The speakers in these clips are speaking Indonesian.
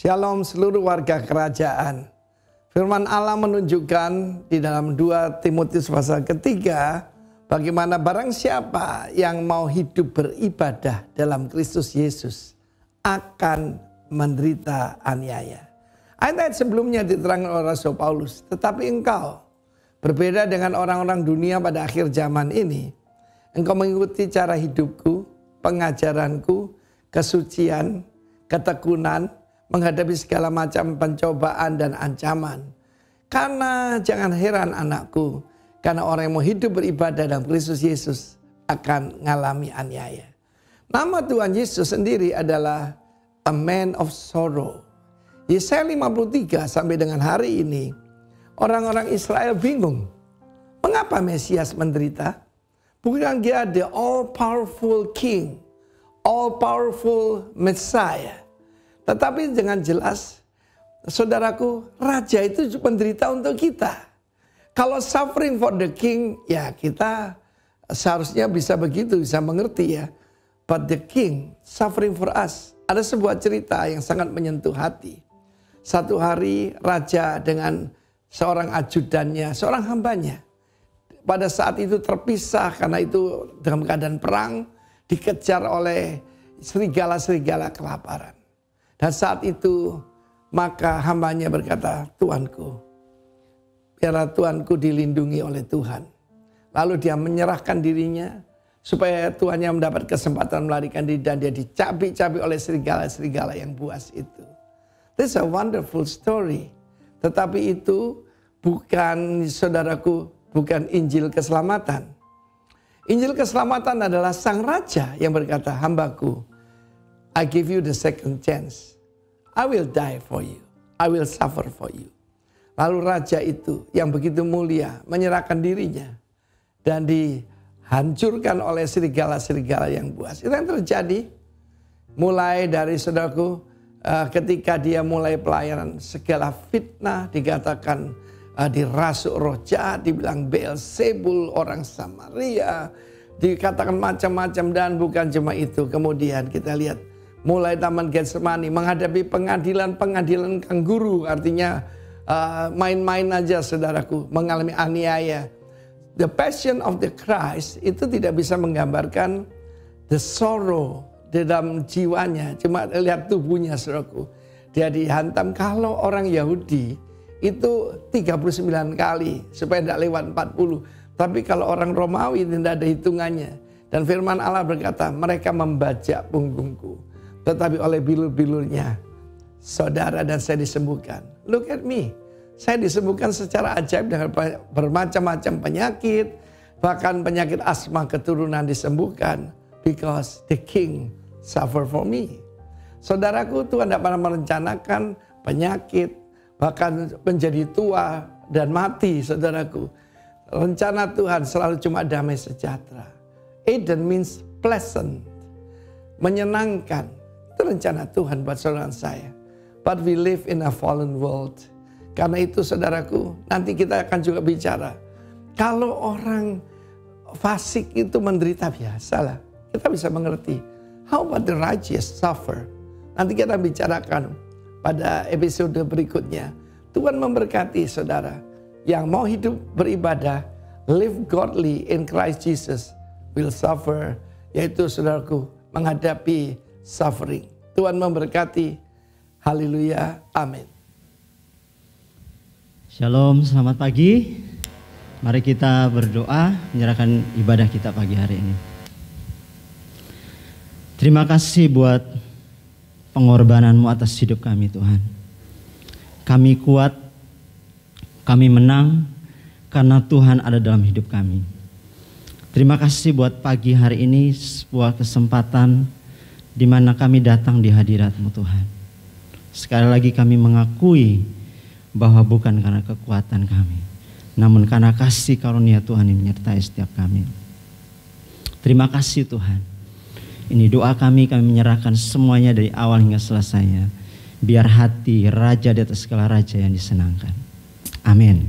Shalom seluruh warga kerajaan. Firman Allah menunjukkan di dalam 2 Timotius pasal ketiga, bagaimana barang siapa yang mau hidup beribadah dalam Kristus Yesus akan menderita aniaya. Ayat sebelumnya diterangkan oleh Rasul Paulus, tetapi engkau berbeda dengan orang-orang dunia pada akhir zaman ini. Engkau mengikuti cara hidupku, pengajaranku, kesucian, ketekunan, menghadapi segala macam pencobaan dan ancaman. Karena jangan heran anakku, karena orang yang mau hidup beribadah dalam Kristus Yesus akan mengalami aniaya. Nama Tuhan Yesus sendiri adalah a man of sorrow. Yesaya 53 sampai dengan hari ini, orang-orang Israel bingung. Mengapa Mesias menderita? Bukan dia the all-powerful king, all-powerful Messiah. Tetapi dengan jelas, saudaraku, raja itu menderita untuk kita. Kalau suffering for the king, ya kita seharusnya bisa begitu, bisa mengerti ya. But the king suffering for us. Ada sebuah cerita yang sangat menyentuh hati. Satu hari raja dengan seorang ajudannya, seorang hambanya. Pada saat itu terpisah karena itu dalam keadaan perang, dikejar oleh serigala-serigala kelaparan. Dan saat itu maka hambanya berkata, Tuanku, biarlah Tuanku dilindungi oleh Tuhan. Lalu dia menyerahkan dirinya supaya Tuannya mendapat kesempatan melarikan diri dan dia dicabik-cabik oleh serigala-serigala yang buas itu. This is a wonderful story. Tetapi itu bukan, saudaraku, bukan Injil keselamatan. Injil keselamatan adalah sang raja yang berkata, hambaku, I give you the second chance. I will die for you. I will suffer for you. Lalu raja itu yang begitu mulia menyerahkan dirinya dan dihancurkan oleh serigala-serigala yang buas. Itu yang terjadi mulai dari saudaraku ketika dia mulai pelayanan, segala fitnah dikatakan dirasuk roh jahat, dibilang Beelzebul orang Samaria, dikatakan macam-macam dan bukan cuma itu. Kemudian kita lihat mulai Taman Getsemani menghadapi pengadilan kangguru, artinya main-main aja saudaraku, mengalami aniaya. The Passion of the Christ itu tidak bisa menggambarkan the sorrow di dalam jiwanya, cuma lihat tubuhnya saudaraku. Dia dihantam. Kalau orang Yahudi itu 39 kali supaya tidak lewat 40. Tapi kalau orang Romawi tidak ada hitungannya. Dan firman Allah berkata, mereka membajak punggungku, tetapi oleh bilur-bilurnya saudara dan saya disembuhkan. Look at me. Saya disembuhkan secara ajaib dengan bermacam-macam penyakit. Bahkan penyakit asma keturunan disembuhkan. Because the king suffer for me. Saudaraku, Tuhan tidak pernah merencanakan penyakit, bahkan menjadi tua dan mati, saudaraku. Rencana Tuhan selalu cuma damai sejahtera. Eden means pleasant, menyenangkan. Itu rencana Tuhan buat saudara saya. But we live in a fallen world. Karena itu saudaraku, nanti kita akan juga bicara. Kalau orang fasik itu menderita, biasalah. Kita bisa mengerti. How about the righteous suffer? Nanti kita bicarakan pada episode berikutnya. Tuhan memberkati saudara yang mau hidup beribadah, live godly in Christ Jesus, will suffer, yaitu saudaraku menghadapi suffering. Tuhan memberkati. Haleluya. Amin. Shalom, selamat pagi. Mari kita berdoa menyerahkan ibadah kita pagi hari ini. Terima kasih buat pengorbanan-Mu atas hidup kami Tuhan. Kami kuat, kami menang karena Tuhan ada dalam hidup kami. Terima kasih buat pagi hari ini, sebuah kesempatan di mana kami datang di hadirat-Mu Tuhan. Sekali lagi kami mengakui bahwa bukan karena kekuatan kami, namun karena kasih karunia Tuhan yang menyertai setiap kami. Terima kasih Tuhan. Ini doa kami menyerahkan semuanya dari awal hingga selesainya. Biar hati raja di atas segala raja yang disenangkan. Amin.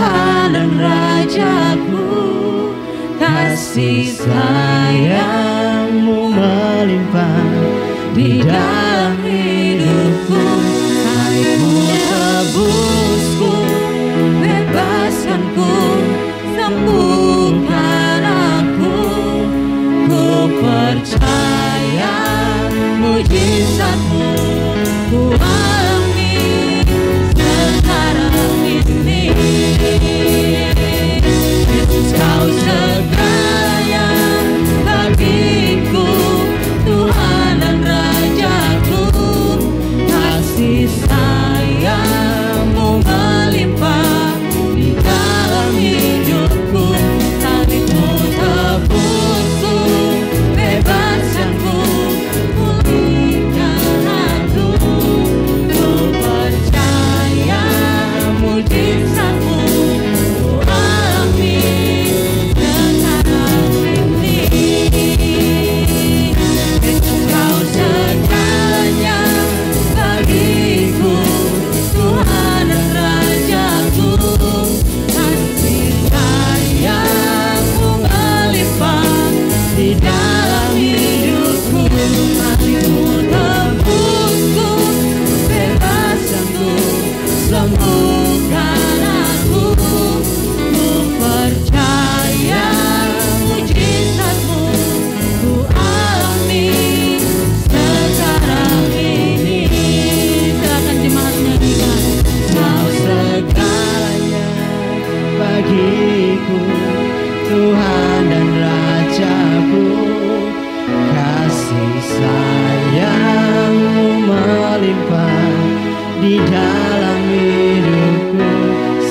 Tuhan dan Rajaku, kasih sayang-Mu melimpah di dalam hidupku. Salib-Mu tebusku, bebaskanku, sembuhkan aku. Ku percaya mujizat-Mu ku alami sekarang ini. Yesus, Kau segalanya bagiku, Tuhan dan Rajaku, kasih sayang-Mu melimpah di dalam hidupku. Salib-Mu tebusku, bebaskanku, pulihkan aku. Ku percaya mujizat-Mu ku alami sekarang ini. Yesus, Kau segalanya bagiku, Tuhan dan Rajaku, kasih sayang-Mu melimpah di dalam hidupku. Salib-Mu tebusku, bebaskanku, sembuhkan aku. Ku percaya mujizat-Mu ku alami sekarang ini. Silakan jemaat nyanyikan. Kau segalanya bagiku, Tuhan dan Rajaku, kasih sayang-Mu melimpah di dalam hidupku.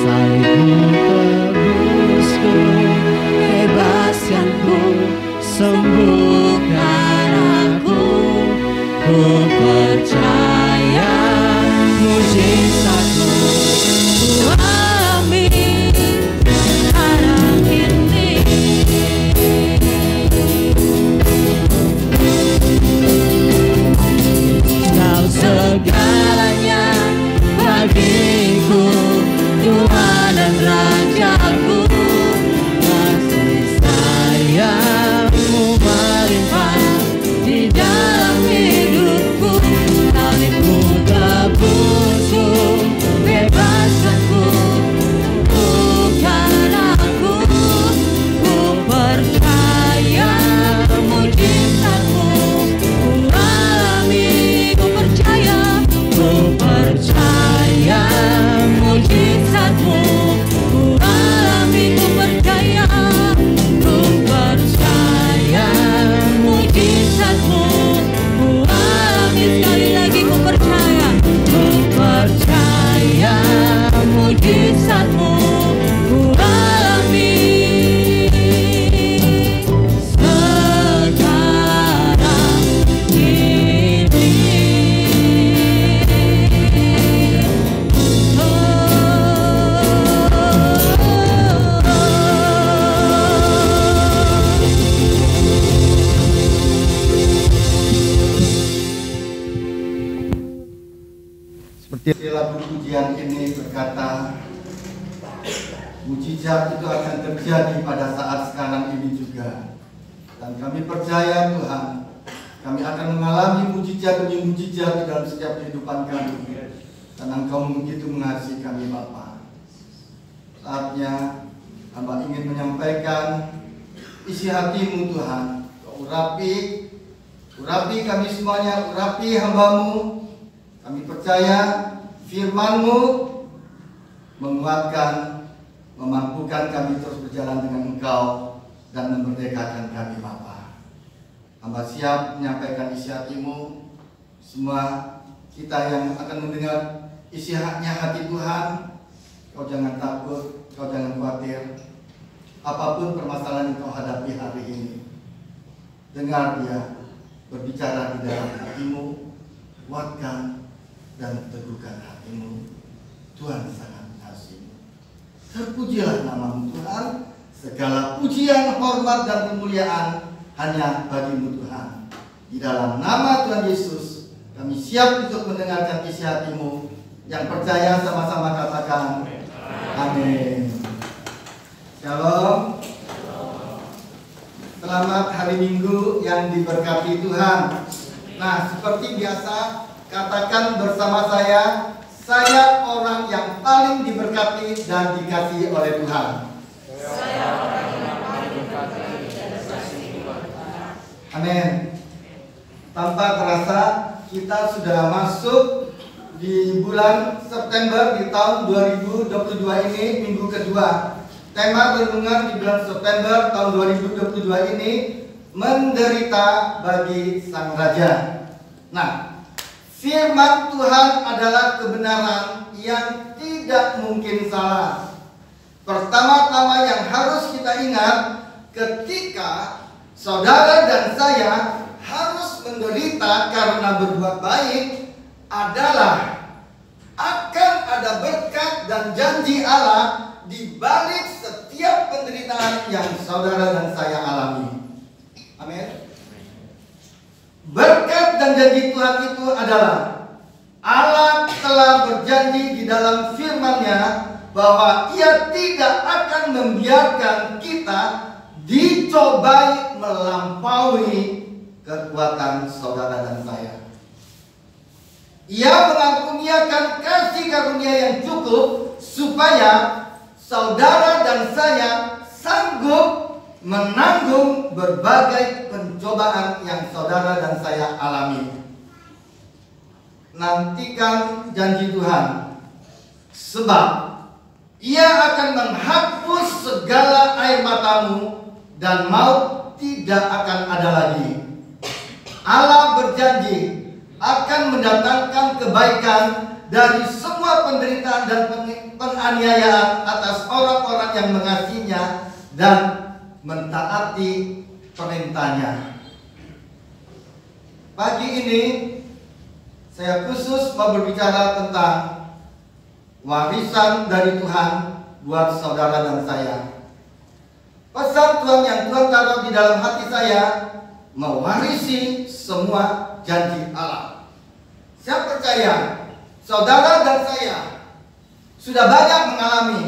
Salib-Mu tebusku, bebaskanku, sembuhkan aku. Ku percaya mujizat-Mu ku alami sekarang ini. Kau segalanya bagiku, Tuhan dan Rajaku, kasih sayang-Mu melimpah di dalam hidupku. Salib-Mu tebusku, bebaskanku, bukan aku. Ku percaya mujizat-Mu ku alami. Ku percaya mujizat-Mu ku alami. Ku percaya mujizat-Mu ku alami. Sekali lagi ku percaya mujizat-Mu ku alami sekarang ini. Seperti lagu pujian ini berkata, mujizat itu akan terjadi pada saat sekarang ini juga. Dan kami percaya Tuhan, kami akan mengalami mujizat demi mujizat di dalam setiap kehidupan kami. Karena Engkau begitu mengasihi kami Bapa. Saatnya hamba ingin menyampaikan isi hati-Mu Tuhan. Kau urapi kami semuanya, urapi hamba-Mu. Kami percaya firman-Mu menguatkan, memampukan kami terus berjalan dengan Engkau dan memerdekakan kami Bapa. Hamba siap menyampaikan isi hati-Mu. Semua kita yang akan mendengar isi hati Tuhan, Kau jangan takut, Kau jangan khawatir. Apapun permasalahan yang Kau hadapi hari ini, dengar Dia berbicara di dalam hati-Mu, kuatkan dan teguhkan hati-Mu. Tuhan sangat mengasihi-Mu. Terpujilah nama-Mu Tuhan. Segala pujian, hormat dan kemuliaan hanya bagi-Mu Tuhan. Di dalam nama Tuhan Yesus, kami siap untuk mendengarkan isi hati-Mu. Yang percaya sama-sama katakan amin. Shalom. Selamat hari Minggu yang diberkati Tuhan. Nah, seperti biasa, katakan bersama saya orang yang paling diberkati dan dikasihi oleh Tuhan. Saya orang yang paling diberkati dan dikasihi Tuhan. Amin. Tanpa terasa, kita sudah masuk di bulan September di tahun 2022 ini, minggu kedua. Tema renungan di bulan September tahun 2022 ini, menderita bagi Sang Raja. Nah, firman Tuhan adalah kebenaran yang tidak mungkin salah. Pertama-tama yang harus kita ingat, ketika saudara dan saya harus menderita karena berbuat baik, adalah akan ada berkat dan janji Allah di balik setiap penderitaan yang saudara dan saya alami. Amin. Berkat dan janji Tuhan itu adalah Allah telah berjanji di dalam firman-Nya bahwa Ia tidak akan membiarkan kita dicobai melampaui kekuatan saudara dan saya. Ia mengaruniakan kasih karunia yang cukup supaya saudara dan saya sanggup menanggung berbagai pencobaan yang saudara dan saya alami. Nantikan janji Tuhan, sebab Ia akan menghapus segala air matamu dan maut tidak akan ada lagi. Allah berjanji akan mendatangkan kebaikan dari semua penderitaan dan penganiayaan atas orang-orang yang mengasihinya dan mentaati perintahnya. Pagi ini saya khusus mau berbicara tentang warisan dari Tuhan buat saudara dan saya. Pesan Tuhan yang Tuhan taruh di dalam hati saya, mewarisi semua janji Allah. Saya percaya saudara dan saya sudah banyak mengalami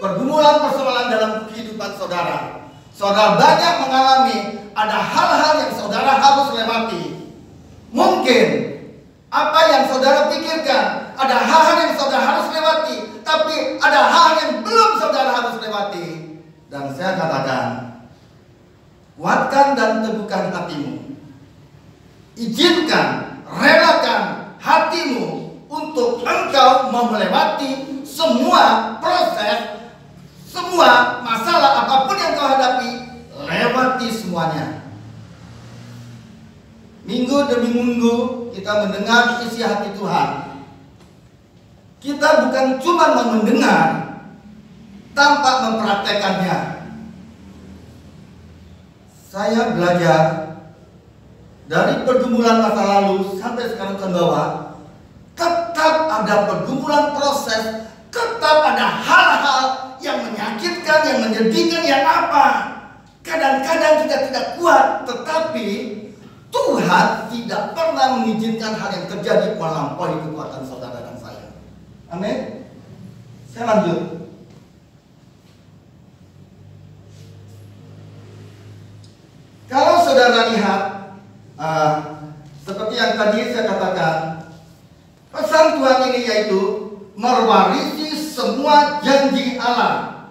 pergumulan persoalan dalam kehidupan saudara. Saudara banyak mengalami ada hal-hal yang saudara harus lewati. Mungkin apa yang saudara pikirkan, ada hal-hal yang saudara harus lewati, tapi ada hal yang belum saudara harus lewati. Dan saya katakan, kuatkan dan teguhkan hatimu. Izinkan, relakan hatimu untuk engkau mau melewati semua proses, semua masalah apapun yang kau hadapi, lewati semuanya. Minggu demi minggu kita mendengar isi hati Tuhan. Kita bukan cuma mau mendengar tanpa mempraktekannya. Saya belajar dari pergumulan masa lalu sampai sekarang ke bawah, tetap ada pergumulan proses, tetap ada hal-hal yang menyakitkan, yang menyedihkan, yang apa. Kadang-kadang kita tidak kuat, tetapi Tuhan tidak pernah mengizinkan hal yang terjadi melampaui kekuatan saudara dan saya. Amin. Saya lanjut. Kalau saudara lihat, seperti yang tadi saya katakan, pesan Tuhan ini yaitu mewarisi semua janji Allah.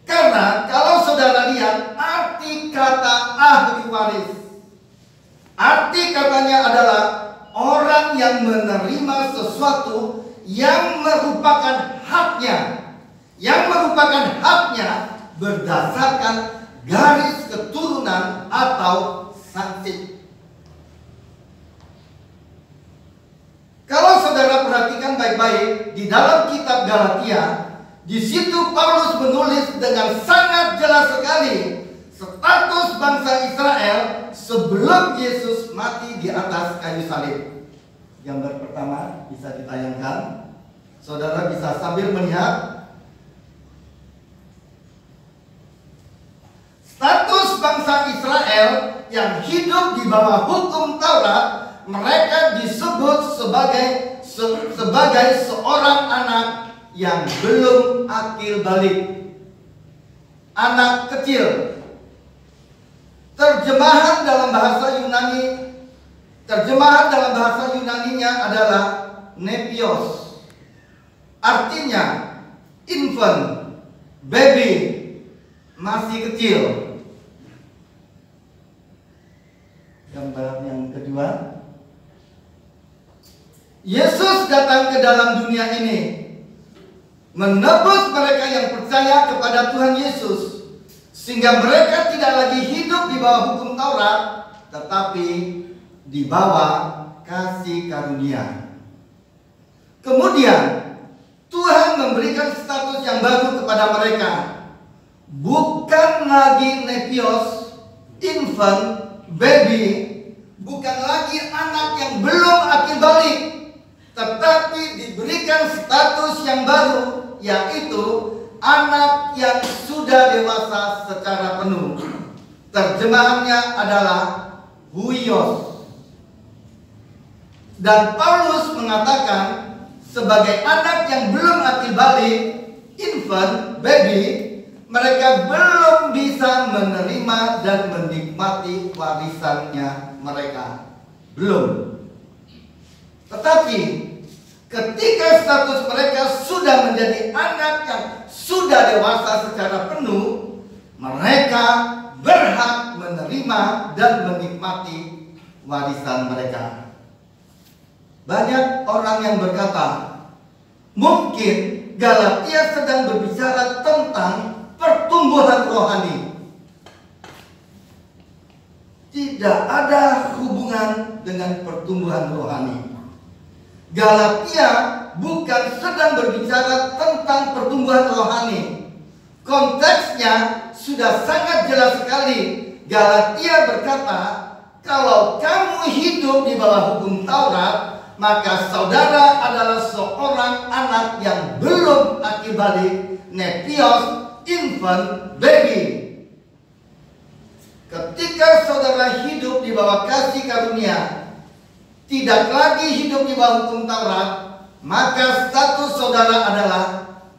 Karena kalau saudara lihat arti kata ahli waris, arti katanya adalah orang yang menerima sesuatu yang merupakan haknya, berdasarkan garis keturunan atau saksi. Kalau saudara perhatikan baik-baik di dalam kitab Galatia, di situ Paulus menulis dengan sangat jelas sekali status bangsa Israel sebelum Yesus mati di atas kayu salib. Gambar pertama bisa ditayangkan. Saudara bisa sambil melihat. Status bangsa Israel yang hidup di bawah hukum Taurat, mereka disebut sebagai seorang anak yang belum akil balik. anak kecil. Terjemahan dalam bahasa Yunaninya adalah nepios. Artinya infant, baby, masih kecil. Gambar yang kedua, Yesus datang ke dalam dunia ini menebus mereka yang percaya kepada Tuhan Yesus, sehingga mereka tidak lagi hidup di bawah hukum Taurat, tetapi di bawah kasih karunia. Kemudian Tuhan memberikan status yang baru kepada mereka. Bukan lagi nepios, infant, baby, bukan lagi anak yang belum akil balik, tetapi diberikan status yang baru, yaitu anak yang sudah dewasa secara penuh. Terjemahannya adalah huios. Dan Paulus mengatakan sebagai anak yang belum akil balik, infant, baby, mereka belum bisa menerima dan menikmati warisannya mereka. Belum. Tetapi ketika status mereka sudah menjadi anak yang sudah dewasa secara penuh, mereka berhak menerima dan menikmati warisan mereka. Banyak orang yang berkata, mungkin Galatia sedang berbicara tentang pertumbuhan rohani. Tidak ada hubungan dengan pertumbuhan rohani. Galatia bukan sedang berbicara tentang pertumbuhan rohani. Konteksnya sudah sangat jelas sekali. Galatia berkata, kalau kamu hidup di bawah hukum Taurat, maka saudara adalah seorang anak yang belum akil balik, nepios, infant, baby. Ketika saudara hidup di bawah kasih karunia, tidak lagi hidup di bawah hukum Taurat, maka status saudara adalah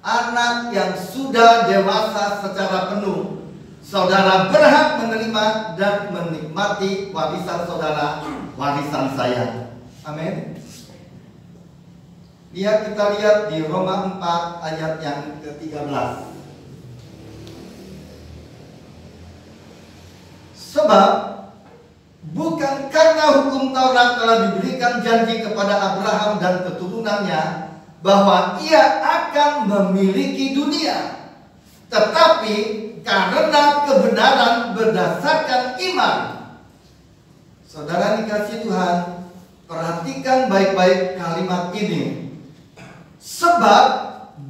anak yang sudah dewasa secara penuh. Saudara berhak menerima dan menikmati warisan saudara, warisan saya. Amin. Kita lihat di Roma 4 ayat yang ke-13. Sebab bukan karena hukum Taurat telah diberikan janji kepada Abraham dan keturunannya bahwa ia akan memiliki dunia, tetapi karena kebenaran berdasarkan iman. Saudara dikasih Tuhan, perhatikan baik-baik kalimat ini. Sebab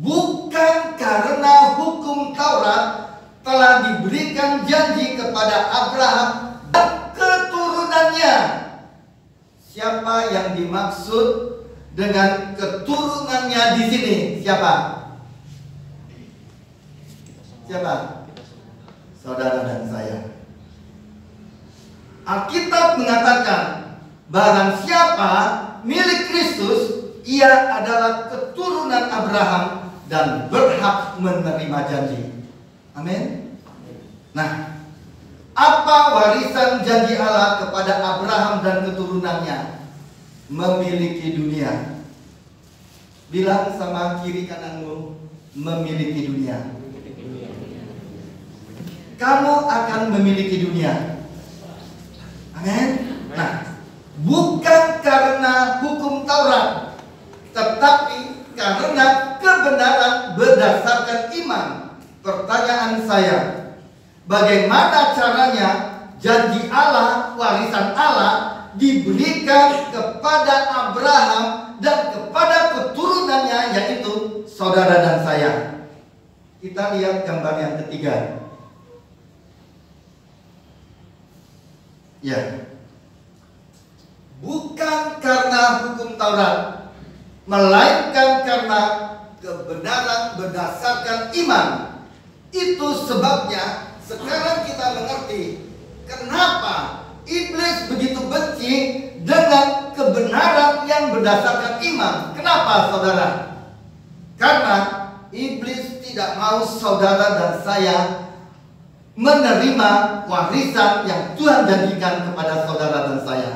bukan karena hukum Taurat telah diberikan janji kepada Abraham dan keturunannya. Siapa yang dimaksud dengan keturunannya di sini? Siapa? Siapa? Saudara dan saya. Alkitab mengatakan, barang siapa milik Kristus, ia adalah keturunan Abraham dan berhak menerima janji. Amin. Nah, apa warisan janji Allah kepada Abraham dan keturunannya? Memiliki dunia. Bilang sama kiri kananmu, memiliki dunia. Kamu akan memiliki dunia. Amin. Nah, bukan karena hukum Taurat, tetapi karena kebenaran berdasarkan iman. Pertanyaan saya, bagaimana caranya janji Allah, warisan Allah diberikan kepada Abraham dan kepada keturunannya, yaitu saudara dan saya? Kita lihat gambar yang ketiga. Ya. Bukan karena hukum Taurat, melainkan karena kebenaran berdasarkan iman. Itu sebabnya sekarang kita mengerti kenapa iblis begitu benci dengan kebenaran yang berdasarkan iman. Kenapa, saudara? Karena iblis tidak mau saudara dan saya menerima warisan yang Tuhan janjikan kepada saudara dan saya.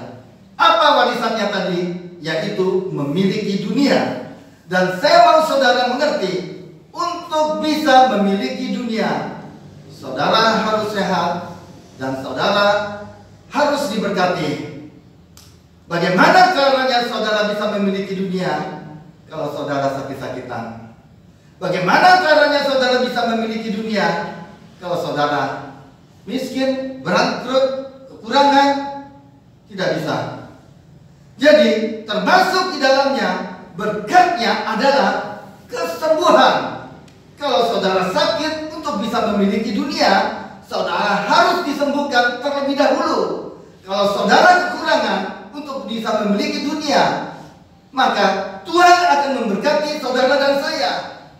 Apa warisannya tadi? Yaitu memiliki dunia. Dan saya mau saudara mengerti, untuk bisa memiliki dunia, saudara harus sehat dan saudara harus diberkati. Bagaimana caranya saudara bisa memiliki dunia kalau saudara sakit-sakitan? Bagaimana caranya saudara bisa memiliki dunia kalau saudara miskin, bangkrut, kekurangan? Tidak bisa. Jadi termasuk di dalamnya berkatnya adalah kesembuhan. Kalau saudara sakit, untuk bisa memiliki dunia, saudara harus disembuhkan terlebih dahulu. Kalau saudara kekurangan, untuk bisa memiliki dunia, maka Tuhan akan memberkati saudara dan saya.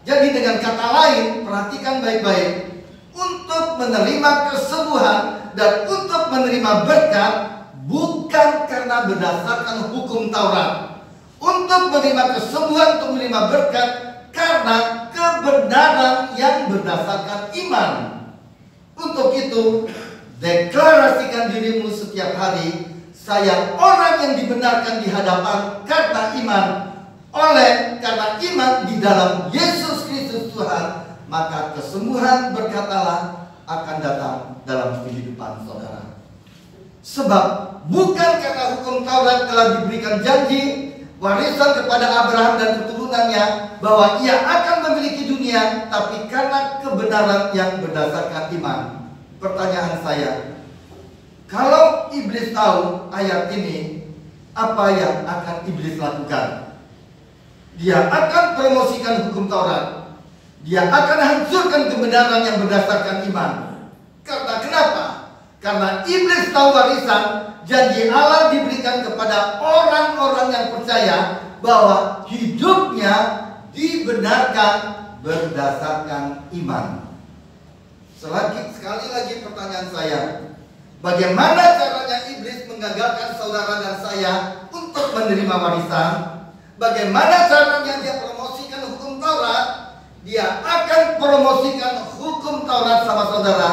Jadi dengan kata lain, perhatikan baik-baik, untuk menerima kesembuhan dan untuk menerima berkat bukan karena berdasarkan hukum Taurat. Untuk menerima kesembuhan, untuk menerima berkat karena kebenaran yang berdasarkan iman. Untuk itu, deklarasikan dirimu setiap hari, saya orang yang dibenarkan di hadapan karena iman. Karena iman di dalam Yesus Kristus Tuhan, maka kesembuhan berkat Allah akan datang dalam kehidupan saudara. Sebab bukan karena hukum Taurat telah diberikan janji warisan kepada Abraham dan keturunannya bahwa ia akan memiliki dunia, tapi karena kebenaran yang berdasarkan iman. Pertanyaan saya, kalau iblis tahu ayat ini, apa yang akan iblis lakukan? Dia akan promosikan hukum Taurat. Dia akan hancurkan kebenaran yang berdasarkan iman. Karena kenapa? Karena iblis tahu warisan janji Allah diberikan kepada orang-orang yang percaya bahwa hidupnya dibenarkan berdasarkan iman. Sekali lagi pertanyaan saya, bagaimana caranya iblis menggagalkan saudara dan saya untuk menerima warisan? Bagaimana caranya dia promosikan hukum Taurat? Dia akan promosikan hukum Taurat sama saudara.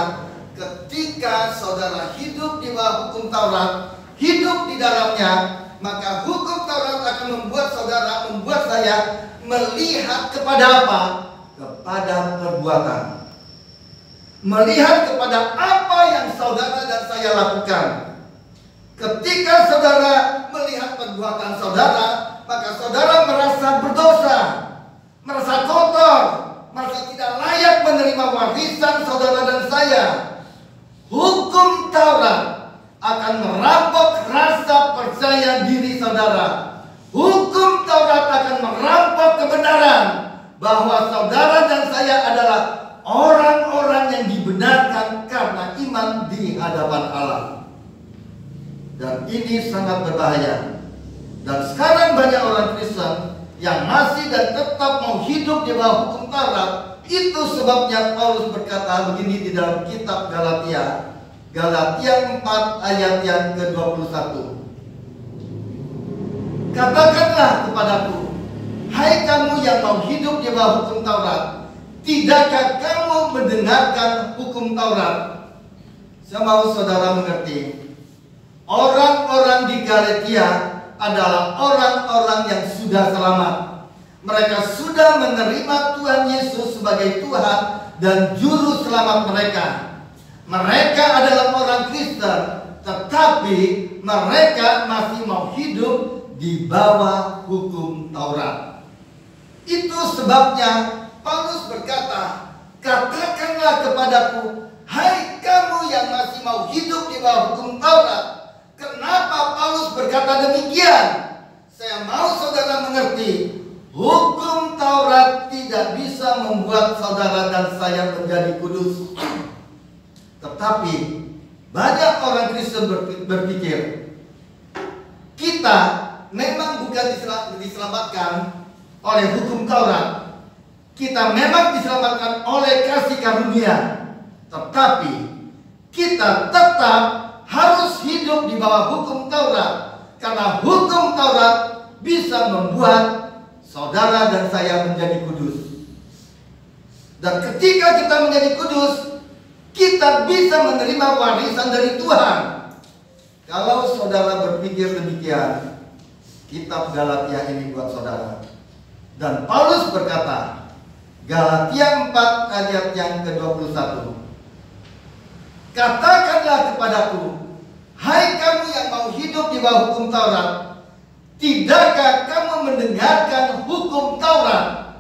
Ketika saudara hidup di bawah hukum Taurat, hidup di dalamnya, maka hukum Taurat akan membuat saudara, membuat saya melihat kepada apa? Kepada perbuatan. Melihat kepada apa yang saudara dan saya lakukan. Ketika saudara melihat perbuatan saudara, maka saudara merasa berdosa, merasa kotor, merasa tidak layak menerima warisan saudara dan saya. Hukum Taurat akan merampok rasa percaya diri saudara. Hukum Taurat akan merampok kebenaran bahwa saudara dan saya adalah orang-orang yang dibenarkan karena iman di hadapan Allah. Dan ini sangat berbahaya. Dan sekarang banyak orang Kristen yang masih dan tetap mau hidup di bawah hukum Taurat. Itu sebabnya Paulus berkata begini di dalam kitab Galatia. Galatia 4 ayat yang ke-21. Katakanlah kepadaku, hai kamu yang mau hidup di bawah hukum Taurat, tidakkah kamu mendengarkan hukum Taurat? Saya mau saudara mengerti, orang-orang di Galatia adalah orang-orang yang sudah selamat. Mereka sudah menerima Tuhan Yesus sebagai Tuhan dan Juru Selamat mereka. Mereka adalah orang Kristen, tetapi mereka masih mau hidup di bawah hukum Taurat. Itu sebabnya Paulus berkata, katakanlah kepadaku, hai kamu yang masih mau hidup di bawah hukum Taurat. Kenapa Paulus berkata demikian? Saya mau saudara mengerti, hukum Taurat tidak bisa membuat saudara dan saya menjadi kudus. Tetapi banyak orang Kristen berpikir, kita memang bukan diselamatkan oleh hukum Taurat. Kita memang diselamatkan oleh kasih karunia. Tetapi kita tetap harus hidup di bawah hukum Taurat. Karena hukum Taurat bisa membuat saudara dan saya menjadi kudus. Dan ketika kita menjadi kudus, kita bisa menerima warisan dari Tuhan. Kalau saudara berpikir demikian, kitab Galatia ini buat saudara. Dan Paulus berkata, Galatia 4 ayat yang ke-21, katakanlah kepadaku, hai kamu yang mau hidup di bawah hukum Taurat, tidakkah kamu mendengarkan hukum Taurat?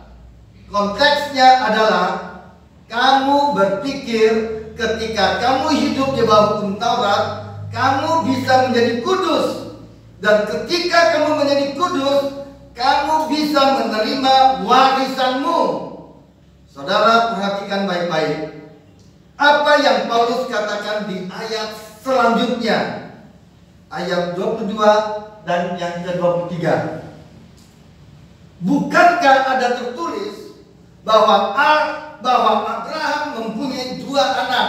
Konteksnya adalah kamu berpikir ketika kamu hidup di bawah hukum Taurat, kamu bisa menjadi kudus. Dan ketika kamu menjadi kudus, kamu bisa menerima warisanmu. Saudara perhatikan baik-baik apa yang Paulus katakan di ayat selanjutnya, ayat 22 dan yang ke-23. Bukankah ada tertulis bahwa Abraham mempunyai 2 anak,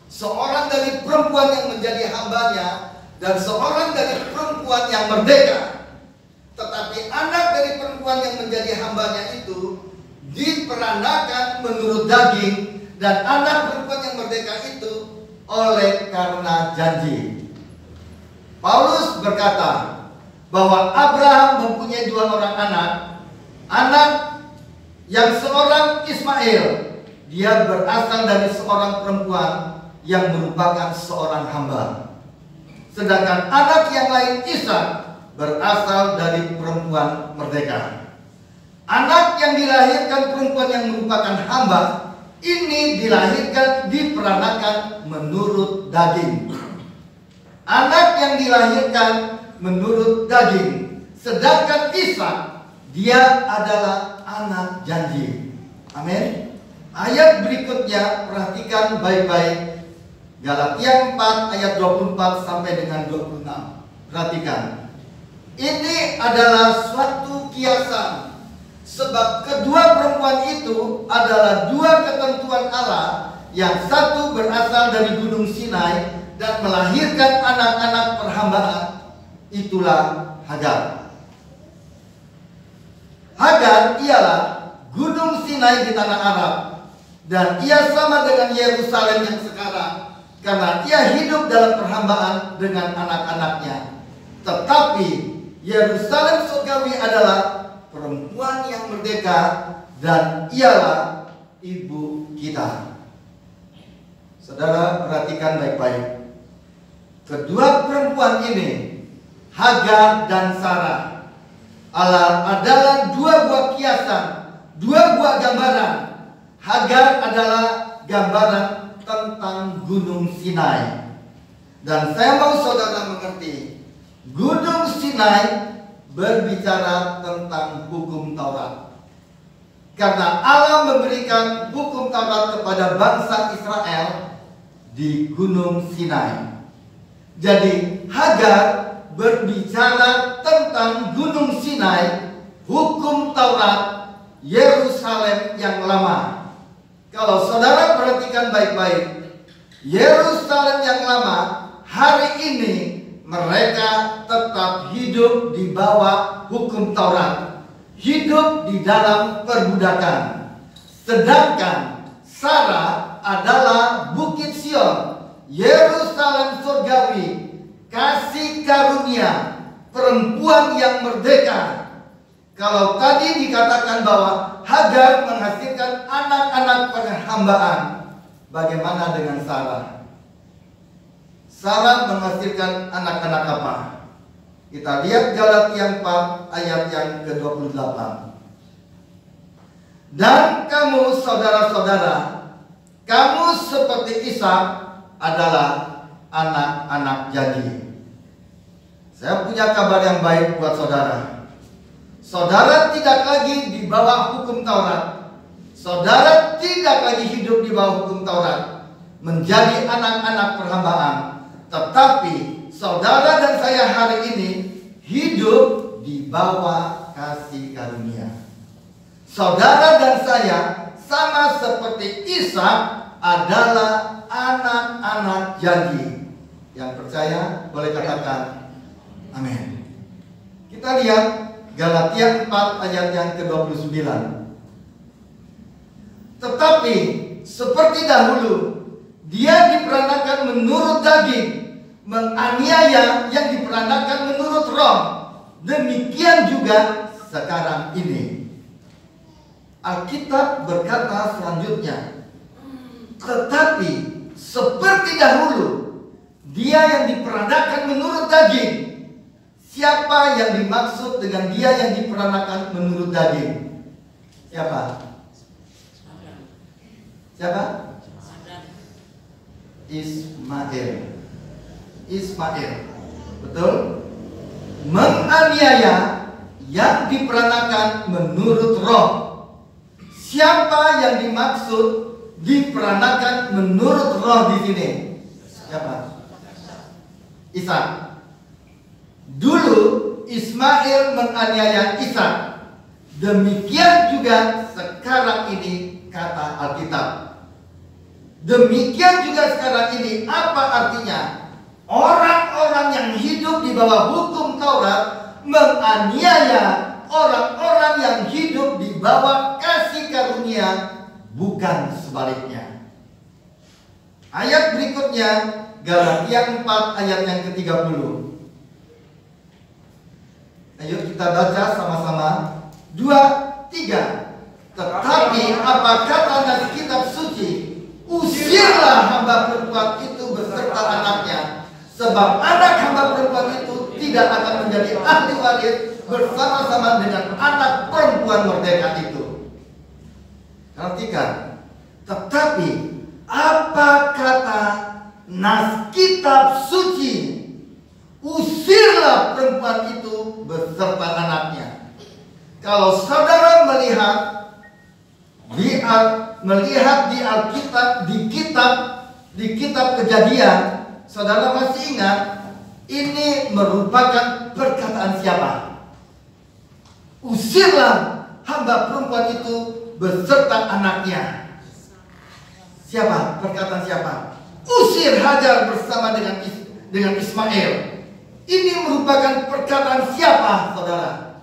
seorang dari perempuan yang menjadi hambanya dan seorang dari perempuan yang merdeka. Tetapi anak dari perempuan yang menjadi hambanya itu diperanakan menurut daging, dan anak perempuan yang merdeka itu oleh karena janji. Paulus berkata bahwa Abraham mempunyai 2 orang anak yang seorang Ismail, dia berasal dari seorang perempuan yang merupakan seorang hamba. Sedangkan anak yang lain, Ishak, berasal dari perempuan merdeka. Anak yang dilahirkan perempuan yang merupakan hamba, ini dilahirkan diperanakan menurut daging. Anak yang dilahirkan menurut daging, sedangkan Ishak, dia adalah anak janji. Amin. Ayat berikutnya perhatikan baik-baik. Galatia 4 ayat 24 sampai dengan 26. Perhatikan. Ini adalah suatu kiasan, sebab kedua perempuan itu adalah 2 ketentuan Allah, yang satu berasal dari Gunung Sinai dan melahirkan anak-anak perhambaan. Itulah Hagar. Hagar ialah Gunung Sinai di tanah Arab, dan ia sama dengan Yerusalem yang sekarang, karena ia hidup dalam perhambaan dengan anak-anaknya. Tetapi Yerusalem surgawi adalah perempuan yang merdeka, dan ialah ibu kita. Saudara perhatikan baik-baik. Kedua perempuan ini, Hagar dan Sarah, adalah 2 buah kiasan, 2 buah gambaran. Hagar adalah gambaran tentang Gunung Sinai. Dan saya mau saudara mengerti, Gunung Sinai berbicara tentang hukum Taurat. Karena Allah memberikan hukum Taurat kepada bangsa Israel di Gunung Sinai. Jadi Hagar berbicara tentang Gunung Sinai, hukum Taurat, Yerusalem yang lama. Kalau saudara perhatikan baik-baik, Yerusalem yang lama hari ini mereka tetap hidup di bawah hukum Taurat, hidup di dalam perbudakan. Sedangkan Sarah adalah Bukit Sion, Yerusalem surgawi, kasih karunia, perempuan yang merdeka. Kalau tadi dikatakan bahwa Hagar menghasilkan anak-anak perhambaan, bagaimana dengan Sarah? Sarah menghasilkan anak-anak apa? Kita lihat Galatia 4 ayat yang ke-28. Dan kamu saudara-saudara, kamu seperti Ishak adalah anak-anak janji. Saya punya kabar yang baik buat saudara. Saudara tidak lagi di bawah hukum Taurat. Saudara tidak lagi hidup di bawah hukum Taurat, menjadi anak-anak perhambaan. Tetapi saudara dan saya hari ini hidup di bawah kasih karunia. Saudara dan saya sama seperti Ishak adalah anak-anak janji. Yang percaya boleh katakan amin. Kita lihat Galatia 4 ayat yang ke-29. Tetapi seperti dahulu, dia diperanakan menurut daging, menganiaya yang diperanakan menurut roh. Demikian juga sekarang ini. Alkitab berkata selanjutnya, tetapi seperti dahulu, dia yang diperanakan menurut daging. Siapa yang dimaksud dengan dia yang diperanakan menurut daging? Siapa? Siapa? Ismail. Betul? Menganiaya yang diperanakan menurut roh. Siapa yang dimaksud diperanakan menurut roh di sini? Siapa? Ishak. Dulu Ismail menganiaya Ishak. Demikian juga sekarang ini, kata Alkitab. Demikian juga sekarang ini. Apa artinya? Orang-orang yang hidup di bawah hukum Taurat menganiaya orang-orang yang hidup di bawah kasih karunia, bukan sebaliknya. Ayat berikutnya, Galatia 4 ayat yang ke-30. Ayo kita baca sama-sama. 2, 3. Tetapi apa kata nas kitab suci? Usirlah hamba perempuan itu beserta anaknya, sebab anak hamba perempuan itu tidak akan menjadi ahli waris bersama-sama dengan anak perempuan merdeka itu. Perhatikan. Tetapi apa kata nas kitab suci? Usirlah perempuan itu beserta anaknya. Kalau saudara melihat di Alkitab, di kitab Kejadian, saudara masih ingat ini merupakan perkataan siapa? Usirlah hamba perempuan itu beserta anaknya. Siapa? Perkataan siapa? Usir Hajar bersama dengan Ismail. Ini merupakan perkataan siapa, saudara?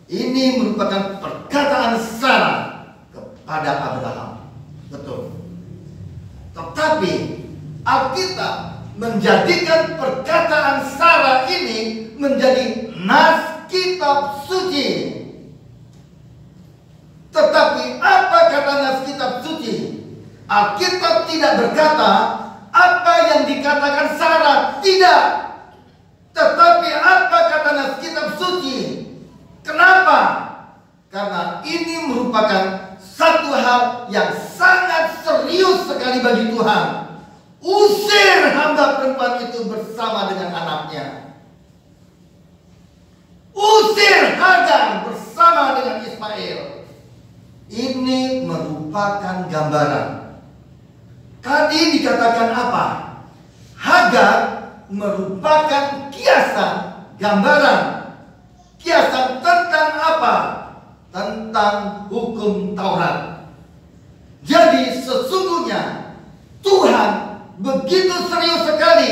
Ini merupakan perkataan Sarah kepada Abraham. Betul. Tetapi Alkitab menjadikan perkataan Sarah ini menjadi nas kitab suci. Tetapi apa kata nas kitab suci? Alkitab tidak berkata apa yang dikatakan Sarah, tidak. Tetapi apa kata nas kitab suci? Kenapa? Karena ini merupakan satu hal yang sangat serius sekali bagi Tuhan. Usir hamba perempuan itu bersama dengan anaknya. Usir Hagar bersama dengan Ismail. Ini merupakan gambaran. Tadi dikatakan apa? Hagar merupakan kiasan, gambaran. Kiasan tentang apa? Tentang hukum Taurat. Jadi sesungguhnya Tuhan begitu serius sekali.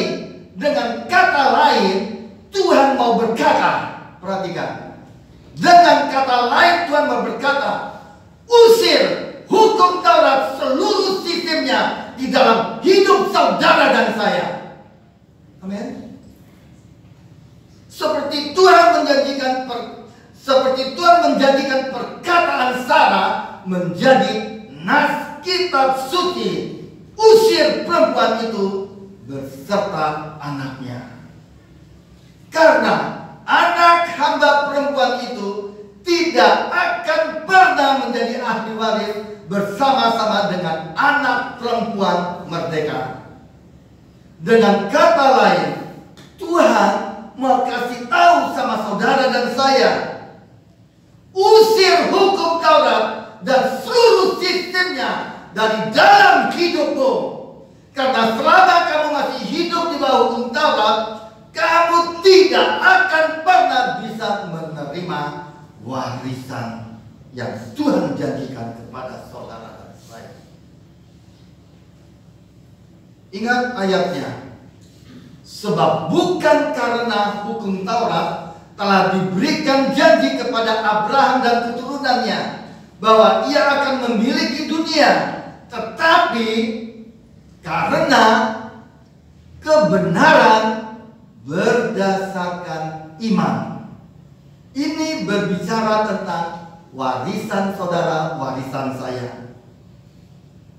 Dengan kata lain, Tuhan mau berkata, perhatikan. Dengan kata lain Tuhan mau berkata, usir hukum Taurat seluruh sistemnya di dalam hidup saudara dan saya. Amin. Seperti Tuhan menjadikan perkataan Sarah menjadi nas kitab suci. Usir perempuan itu beserta anaknya. Karena anak hamba perempuan itu tidak akan pernah menjadi ahli waris bersama-sama dengan anak perempuan merdeka. Dengan kata lain, Tuhan mau kasih tahu sama saudara dan saya, usir hukum Taurat dan seluruh sistemnya dari dalam hidupmu. Karena selama kamu masih hidup di bawah hukum Taurat, kamu tidak akan pernah bisa menerima warisan yang Tuhan janjikan kepada saudara dan saya. Ingat ayatnya. Sebab bukan karena hukum Taurat telah diberikan janji kepada Abraham dan keturunannya bahwa ia akan memiliki dunia, tetapi Karena kebenaran berdasarkan iman. Ini berbicara tentang warisan saudara, warisan saya.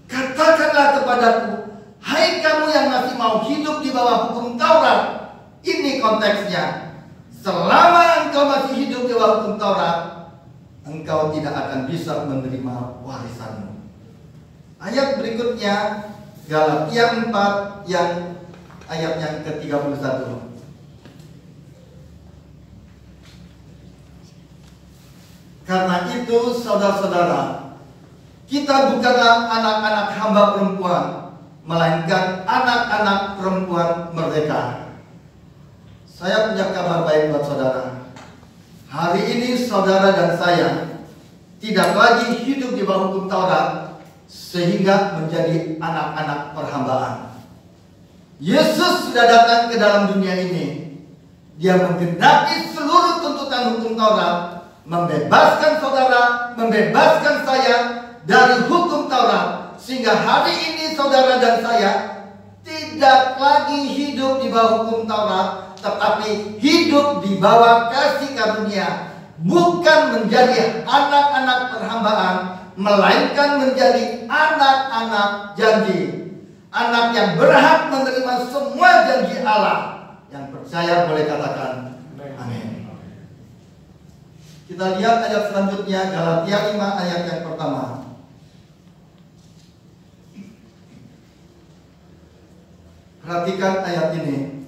Katakanlah kepadaku, hai kamu yang masih mau hidup di bawah hukum Taurat. Ini konteksnya. Selama engkau masih hidup di bawah hukum Taurat, engkau tidak akan bisa menerima warisanmu. Ayat berikutnya, Galatia 4 yang ayat yang ke-31. Karena itu saudara-saudara, kita bukanlah anak-anak hamba perempuan, melainkan anak-anak perempuan merdeka. Saya punya kabar baik buat saudara. Hari ini saudara dan saya tidak lagi hidup di bawah hukum Taurat sehingga menjadi anak-anak perhambaan. Yesus sudah datang ke dalam dunia ini. Dia menggenapi seluruh tuntutan hukum Taurat, membebaskan saudara, membebaskan saya dari hukum Taurat, sehingga hari ini saudara dan saya tidak lagi hidup di bawah hukum Taurat, tetapi hidup di bawah kasih karunia, bukan menjadi anak-anak perhambaan, melainkan menjadi anak-anak janji, anak yang berhak menerima semua janji Allah. Yang percaya boleh katakan amin. Kita lihat ayat selanjutnya, Galatia 5 ayat yang pertama. Perhatikan ayat ini.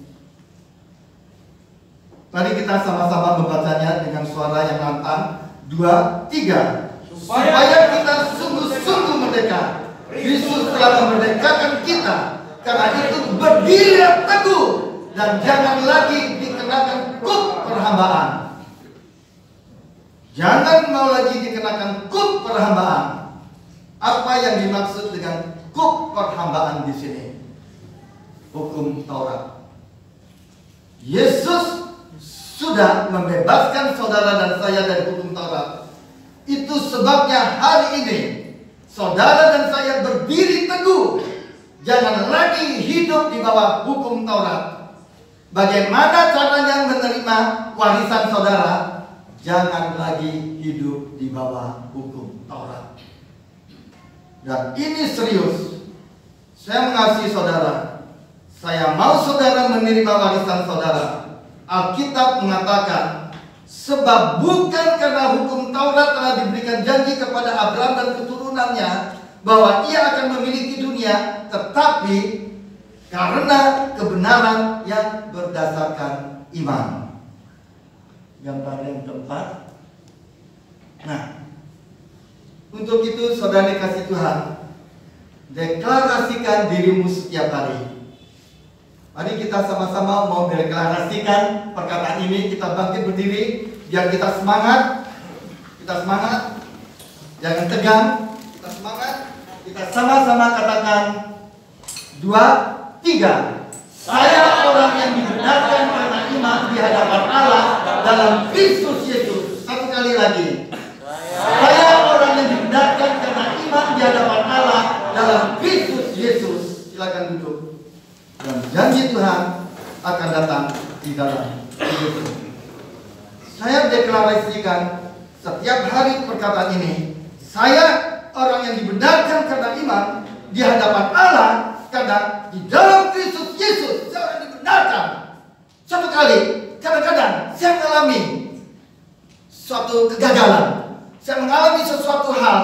Mari kita sama-sama membacanya dengan suara yang lantang. 2, 3. Supaya kita sungguh-sungguh merdeka. Kristus telah memerdekakan kita. Karena itu berdiri teguh dan jangan lagi dikenakan kuk perhambaan. Jangan mau lagi dikenakan kuk perhambaan. Apa yang dimaksud dengan kuk perhambaan di sini? Hukum Taurat. Yesus sudah membebaskan saudara dan saya dari hukum Taurat. Itu sebabnya hari ini saudara dan saya berdiri teguh. Jangan lagi hidup di bawah hukum Taurat. Bagaimana caranya menerima warisan saudara? Jangan lagi hidup di bawah hukum Taurat. Dan ini serius. Saya mengasihi saudara. Saya mau saudara menerima warisan saudara. Alkitab mengatakan, sebab bukan karena hukum Taurat telah diberikan janji kepada Abraham dan keturunannya bahwa ia akan memiliki dunia, tetapi karena kebenaran yang berdasarkan iman. Gambar yang keempat. Nah, untuk itu saudara dikasih Tuhan, deklarasikan dirimu setiap hari. Mari kita sama-sama mau deklarasikan perkataan ini. Kita bangkit berdiri biar kita semangat. Kita semangat. Jangan tegang. Kita semangat. Kita sama-sama katakan 2, 3. Saya orang yang dibenarkan karena iman di hadapan Allah dalam Kristus Yesus. Satu kali lagi. Saya orang yang dibenarkan karena iman di hadapan Allah dalam Kristus Yesus. Silakan duduk. Dan janji Tuhan akan datang di dalam hidup. Saya deklarasikan setiap hari perkataan ini. Saya orang yang dibenarkan karena iman di hadapan Allah, karena di dalam Kristus Yesus saya dibenarkan. Satu kali, kadang-kadang saya mengalami suatu kegagalan. Saya mengalami sesuatu hal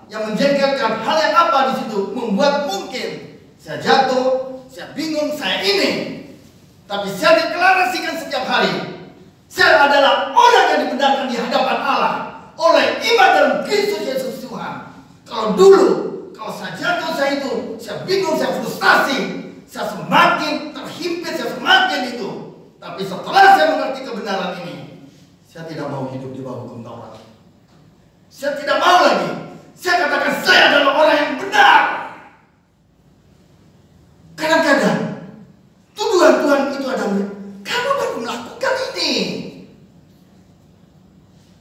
yang menjengkelkan, hal yang apa di situ membuat mungkin saya jatuh. Saya bingung, saya ini. Tapi saya deklarasikan setiap hari, saya adalah orang yang dibenarkan di hadapan Allah oleh iman dalam Kristus Yesus Tuhan. Kalau dulu, kalau saya jatuh, saya bingung, saya frustasi, saya semakin terhimpit, saya semakin itu. Tapi setelah saya mengerti kebenaran ini, saya tidak mau hidup di bawah hukum Taurat. Saya tidak mau lagi. Saya katakan saya adalah orang yang benar. Kadang-kadang tuduhan-tuduhan itu adalah, kamu baru melakukan ini.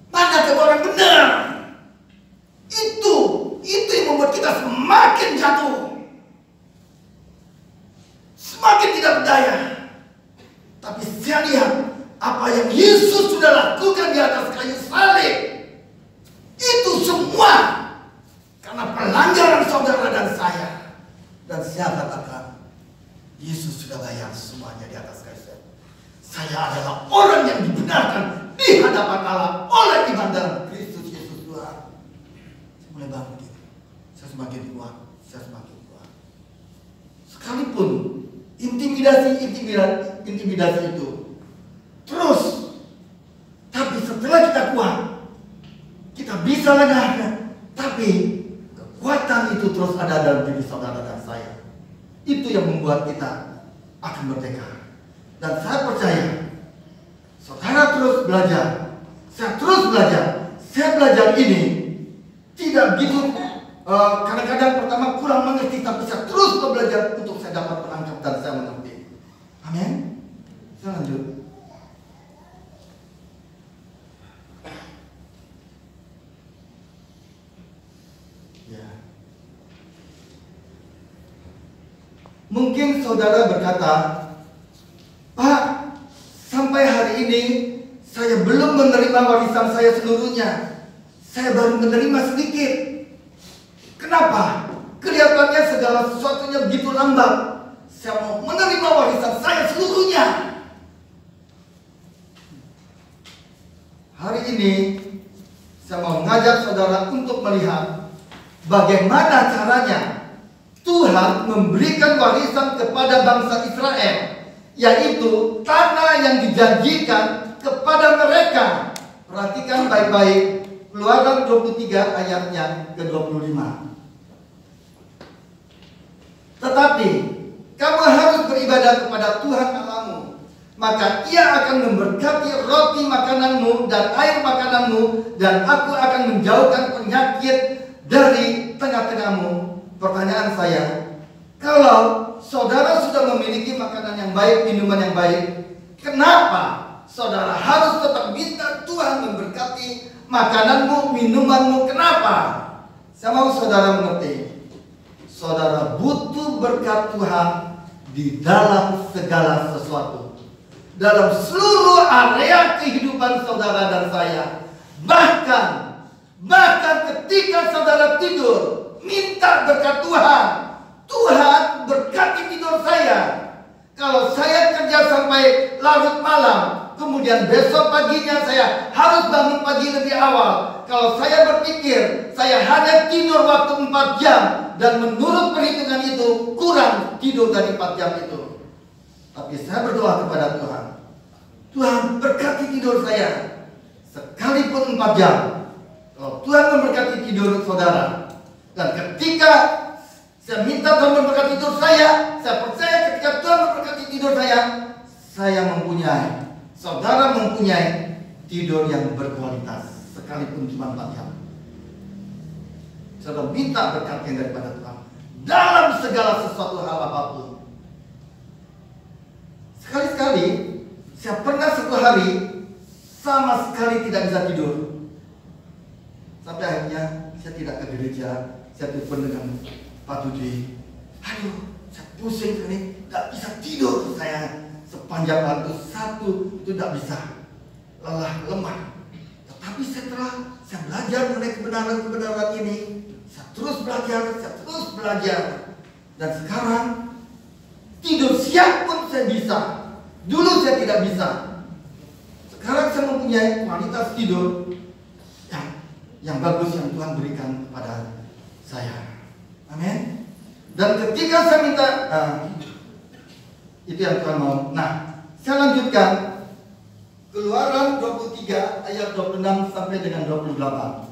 Mana kamu orang benar? Itu yang membuat kita semakin jatuh. semuanya di atas kayu salib. Saya adalah orang yang dibenarkan di hadapan Allah oleh iman dalam Kristus Yesus Tuhan. Saya mulai bangun gitu. Saya semakin kuat, saya semakin kuat. Sekalipun intimidasi itu terus, tapi setelah kita kuat, kita bisa lengahnya. Tapi kekuatan itu terus ada dalam diri saudara dan saya. Itu yang membuat kita akan merdeka. Dan saya percaya saudara terus belajar, saya terus belajar. Saya belajar ini tidak begitu kadang-kadang pertama kurang mengerti, tapi saya terus belajar untuk saya dapat menangkap dan saya mengerti. Amin. Saya lanjut. Ya. Mungkin saudara berkata, Pak, sampai hari ini saya belum menerima warisan saya seluruhnya. Saya baru menerima sedikit. Kenapa? Kelihatannya segala sesuatunya begitu lambat. Saya mau menerima warisan saya seluruhnya. Hari ini saya mau mengajak saudara untuk melihat bagaimana caranya Tuhan memberikan warisan kepada bangsa Israel, yaitu tanah yang dijanjikan kepada mereka. Perhatikan baik-baik Keluaran 23 ayatnya ke-25. Tetapi kamu harus beribadah kepada Tuhan Allahmu, maka Ia akan memberkati roti makananmu dan air makananmu, dan aku akan menjauhkan penyakit dari tengah-tengahmu. Pertanyaan saya, kalau saudara sudah memiliki makanan yang baik, minuman yang baik, kenapa saudara harus tetap minta Tuhan memberkati makananmu, minumanmu? Kenapa? Saya mau saudara mengerti, saudara butuh berkat Tuhan di dalam segala sesuatu, dalam seluruh area kehidupan saudara dan saya. Bahkan ketika saudara tidur, minta berkat Tuhan. Tuhan berkati tidur saya. Kalau saya kerja sampai larut malam, kemudian besok paginya saya harus bangun pagi lebih awal. Kalau saya berpikir saya hanya tidur waktu 4 jam, dan menurut perhitungan itu kurang tidur dari 4 jam itu. Tapi saya berdoa kepada Tuhan, Tuhan berkati tidur saya sekalipun 4 jam. Kalau Tuhan memberkati tidur saudara, dan ketika saya minta Tuhan memberkati tidur saya percaya ketika Tuhan memberkati tidur saya mempunyai, saudara mempunyai tidur yang berkualitas sekalipun cuma 4 jam. Saudara minta berkat yang daripada Tuhan dalam segala sesuatu hal apapun. Sekali-sekali saya pernah satu hari sama sekali tidak bisa tidur. Sampai akhirnya saya tidak ke gereja. Saya telepon dengan Pak Dudi. Aduh, saya pusing ini, tidak bisa tidur saya sepanjang waktu satu itu tidak bisa, lelah, lemah. Tetapi setelah saya belajar mengenai kebenaran-kebenaran ini, saya terus belajar, dan sekarang tidur siang pun saya bisa. Dulu saya tidak bisa. Sekarang saya mempunyai kualitas tidur yang bagus yang Tuhan berikan kepada saya. Amin. Dan ketika saya minta, itu yang Tuhan mau. Nah, saya lanjutkan Keluaran 23 ayat 26 sampai dengan 28.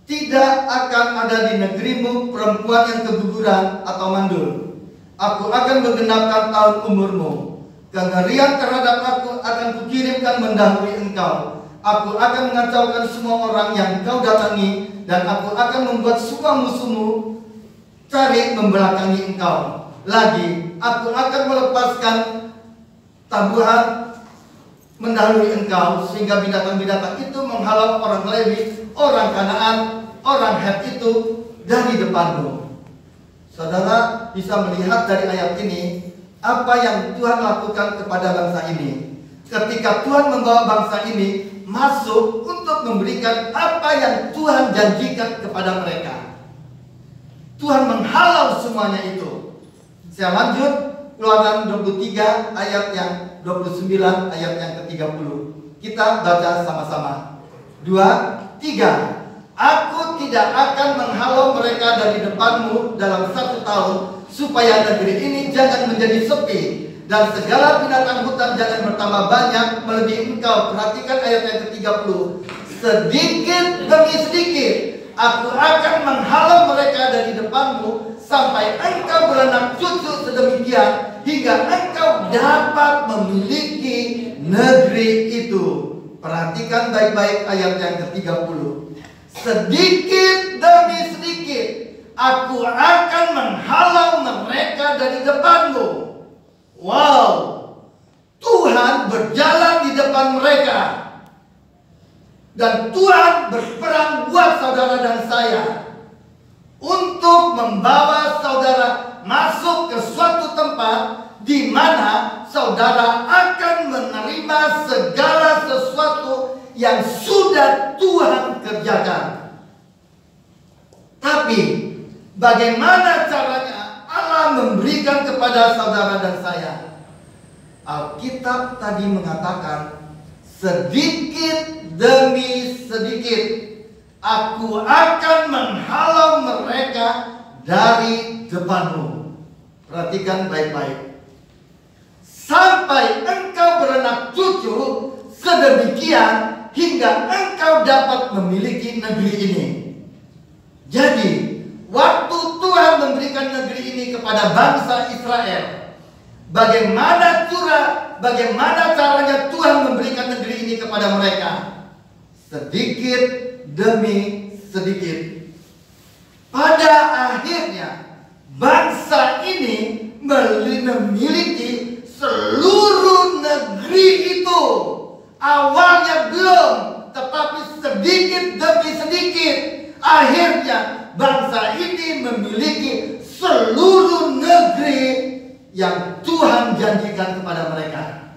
Tidak akan ada di negerimu perempuan yang keguguran atau mandul. Aku akan menggenapkan tahun umurmu. Kengerian terhadap aku akan kukirimkan mendahului engkau. Aku akan mengacaukan semua orang yang kau datangi, dan aku akan membuat semua musuhmu cari membelakangi engkau. Lagi, aku akan melepaskan tabuhan mendahului engkau, sehingga binatang-binatang itu menghalau orang Lewi, orang Kanaan, orang Het itu dari depanmu. Saudara bisa melihat dari ayat ini apa yang Tuhan lakukan kepada bangsa ini. Ketika Tuhan membawa bangsa ini masuk untuk memberikan apa yang Tuhan janjikan kepada mereka. Tuhan menghalau semuanya itu. Saya lanjut, Keluaran 23 ayat yang 29 ayat yang ke-30. Kita baca sama-sama. 2, 3. Aku tidak akan menghalau mereka dari depanmu dalam 1 tahun, supaya negeri ini jangan menjadi sepi, dan segala binatang hutan jangan bertambah banyak melebihi engkau. Perhatikan ayat yang ke-30. Sedikit demi sedikit aku akan menghalau mereka dari depanmu, sampai engkau beranak cucu sedemikian, hingga engkau dapat memiliki negeri itu. Perhatikan baik-baik ayat yang ke-30. Sedikit demi sedikit aku akan menghalau mereka dari depanmu. Wow, Tuhan berjalan di depan mereka, dan Tuhan berperang buat saudara dan saya untuk membawa saudara masuk ke suatu tempat di mana saudara akan menerima segala sesuatu yang sudah Tuhan kerjakan. Tapi bagaimana caranya Allah memberikan kepada saudara dan saya? Alkitab tadi mengatakan, sedikit demi sedikit aku akan menghalau mereka dari depanmu. Perhatikan baik-baik. Sampai engkau beranak cucu sedemikian, hingga engkau dapat memiliki negeri ini. Jadi, waktu Tuhan memberikan negeri ini kepada bangsa Israel, bagaimana caranya Tuhan memberikan negeri ini kepada mereka? Sedikit demi sedikit. Pada akhirnya, bangsa ini memiliki seluruh negeri itu. Awalnya belum, tetapi sedikit demi sedikit akhirnya bangsa ini memiliki seluruh negeri yang Tuhan janjikan kepada mereka.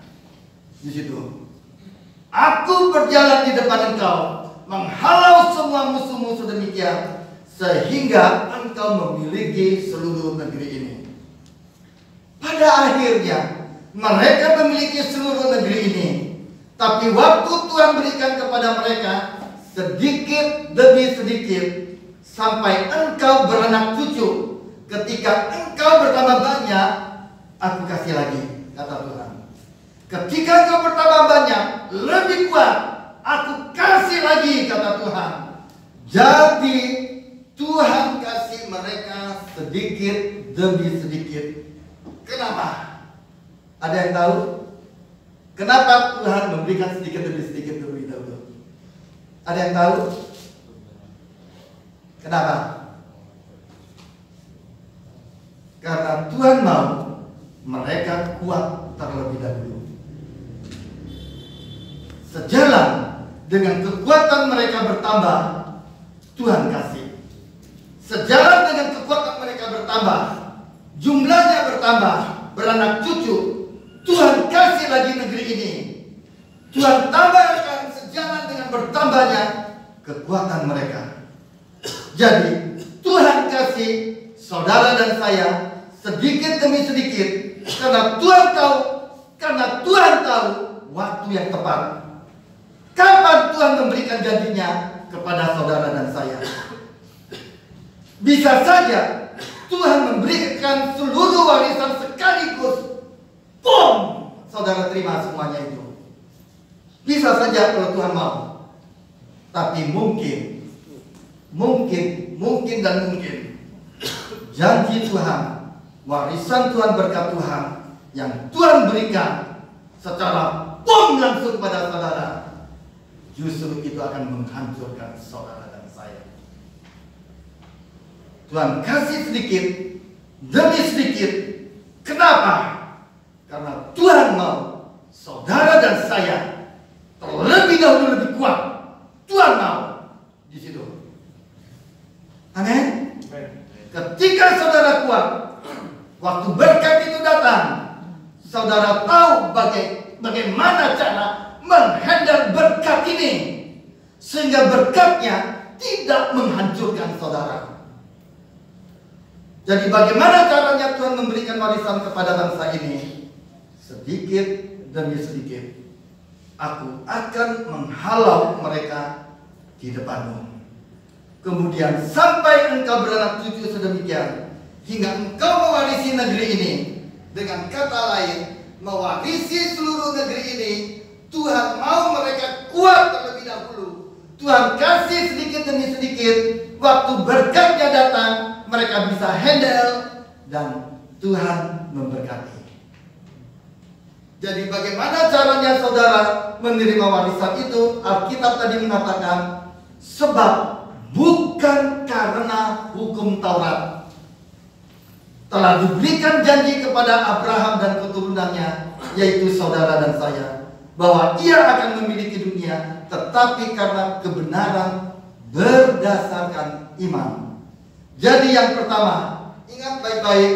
Di situ, aku berjalan di depan engkau, menghalau semua musuh-musuh demikian, sehingga engkau memiliki seluruh negeri ini. Pada akhirnya mereka memiliki seluruh negeri ini. Tapi waktu Tuhan berikan kepada mereka sedikit demi sedikit, sampai engkau beranak cucu. Ketika engkau bertambah banyak, aku kasih lagi, kata Tuhan. Ketika engkau bertambah banyak, lebih kuat, aku kasih lagi, kata Tuhan. Jadi Tuhan kasih mereka sedikit demi sedikit. Kenapa? Ada yang tahu? Kenapa Tuhan memberikan sedikit demi sedikit terlebih dahulu? Ada yang tahu? Kenapa? Karena Tuhan mau mereka kuat terlebih dahulu. Sejalan dengan kekuatan mereka bertambah, Tuhan kasih. Sejalan dengan kekuatan mereka bertambah, jumlahnya bertambah, beranak cucu, Tuhan kasih lagi negeri ini. Tuhan tambahkan sejalan dengan bertambahnya kekuatan mereka. Jadi Tuhan kasih saudara dan saya sedikit demi sedikit, karena Tuhan tahu waktu yang tepat. Kapan Tuhan memberikan janjinya kepada saudara dan saya? Bisa saja Tuhan memberikan seluruh warisan sekaligus. Boom! Saudara terima semuanya itu. Bisa saja kalau Tuhan mau. Tapi mungkin janji Tuhan, warisan Tuhan, berkat Tuhan yang Tuhan berikan secara boom langsung pada saudara, justru itu akan menghancurkan saudara dan saya. Tuhan kasih sedikit demi sedikit. Kenapa? Karena Tuhan mau saudara dan saya terlebih dahulu lebih kuat. Tuhan mau di situ. Amin. Ketika saudara kuat, waktu berkat itu datang, saudara tahu bagaimana cara menghandle berkat ini sehingga berkatnya tidak menghancurkan saudara. Jadi bagaimana caranya Tuhan memberikan warisan kepada bangsa ini? Sedikit demi sedikit aku akan menghalau mereka di depanmu. Kemudian sampai engkau beranak cucu sedemikian hingga engkau mewarisi negeri ini. Dengan kata lain, mewarisi seluruh negeri ini. Tuhan mau mereka kuat terlebih dahulu. Tuhan kasih sedikit demi sedikit. Waktu berkatnya datang, mereka bisa handle dan Tuhan memberkati. Jadi bagaimana caranya saudara menerima warisan itu? Alkitab tadi mengatakan, sebab bukan karena hukum Taurat. Telah diberikan janji kepada Abraham dan keturunannya, yaitu saudara dan saya, bahwa ia akan memiliki dunia, tetapi karena kebenaran berdasarkan iman. Jadi yang pertama, ingat baik-baik,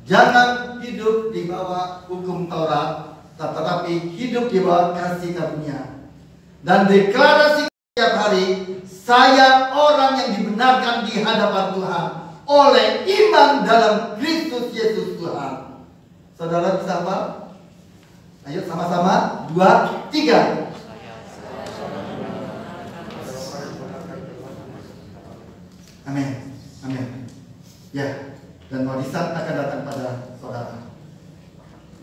jangan hidup di bawah hukum Taurat, tetapi hidup di bawah kasih karunia. Dan deklarasi setiap hari, saya orang yang dibenarkan di hadapan Tuhan oleh iman dalam Kristus Yesus Tuhan. Saudara bisa apa? Ayo sama-sama, 2, 3. Amin, amin. Ya, dan warisan akan datang pada saudara.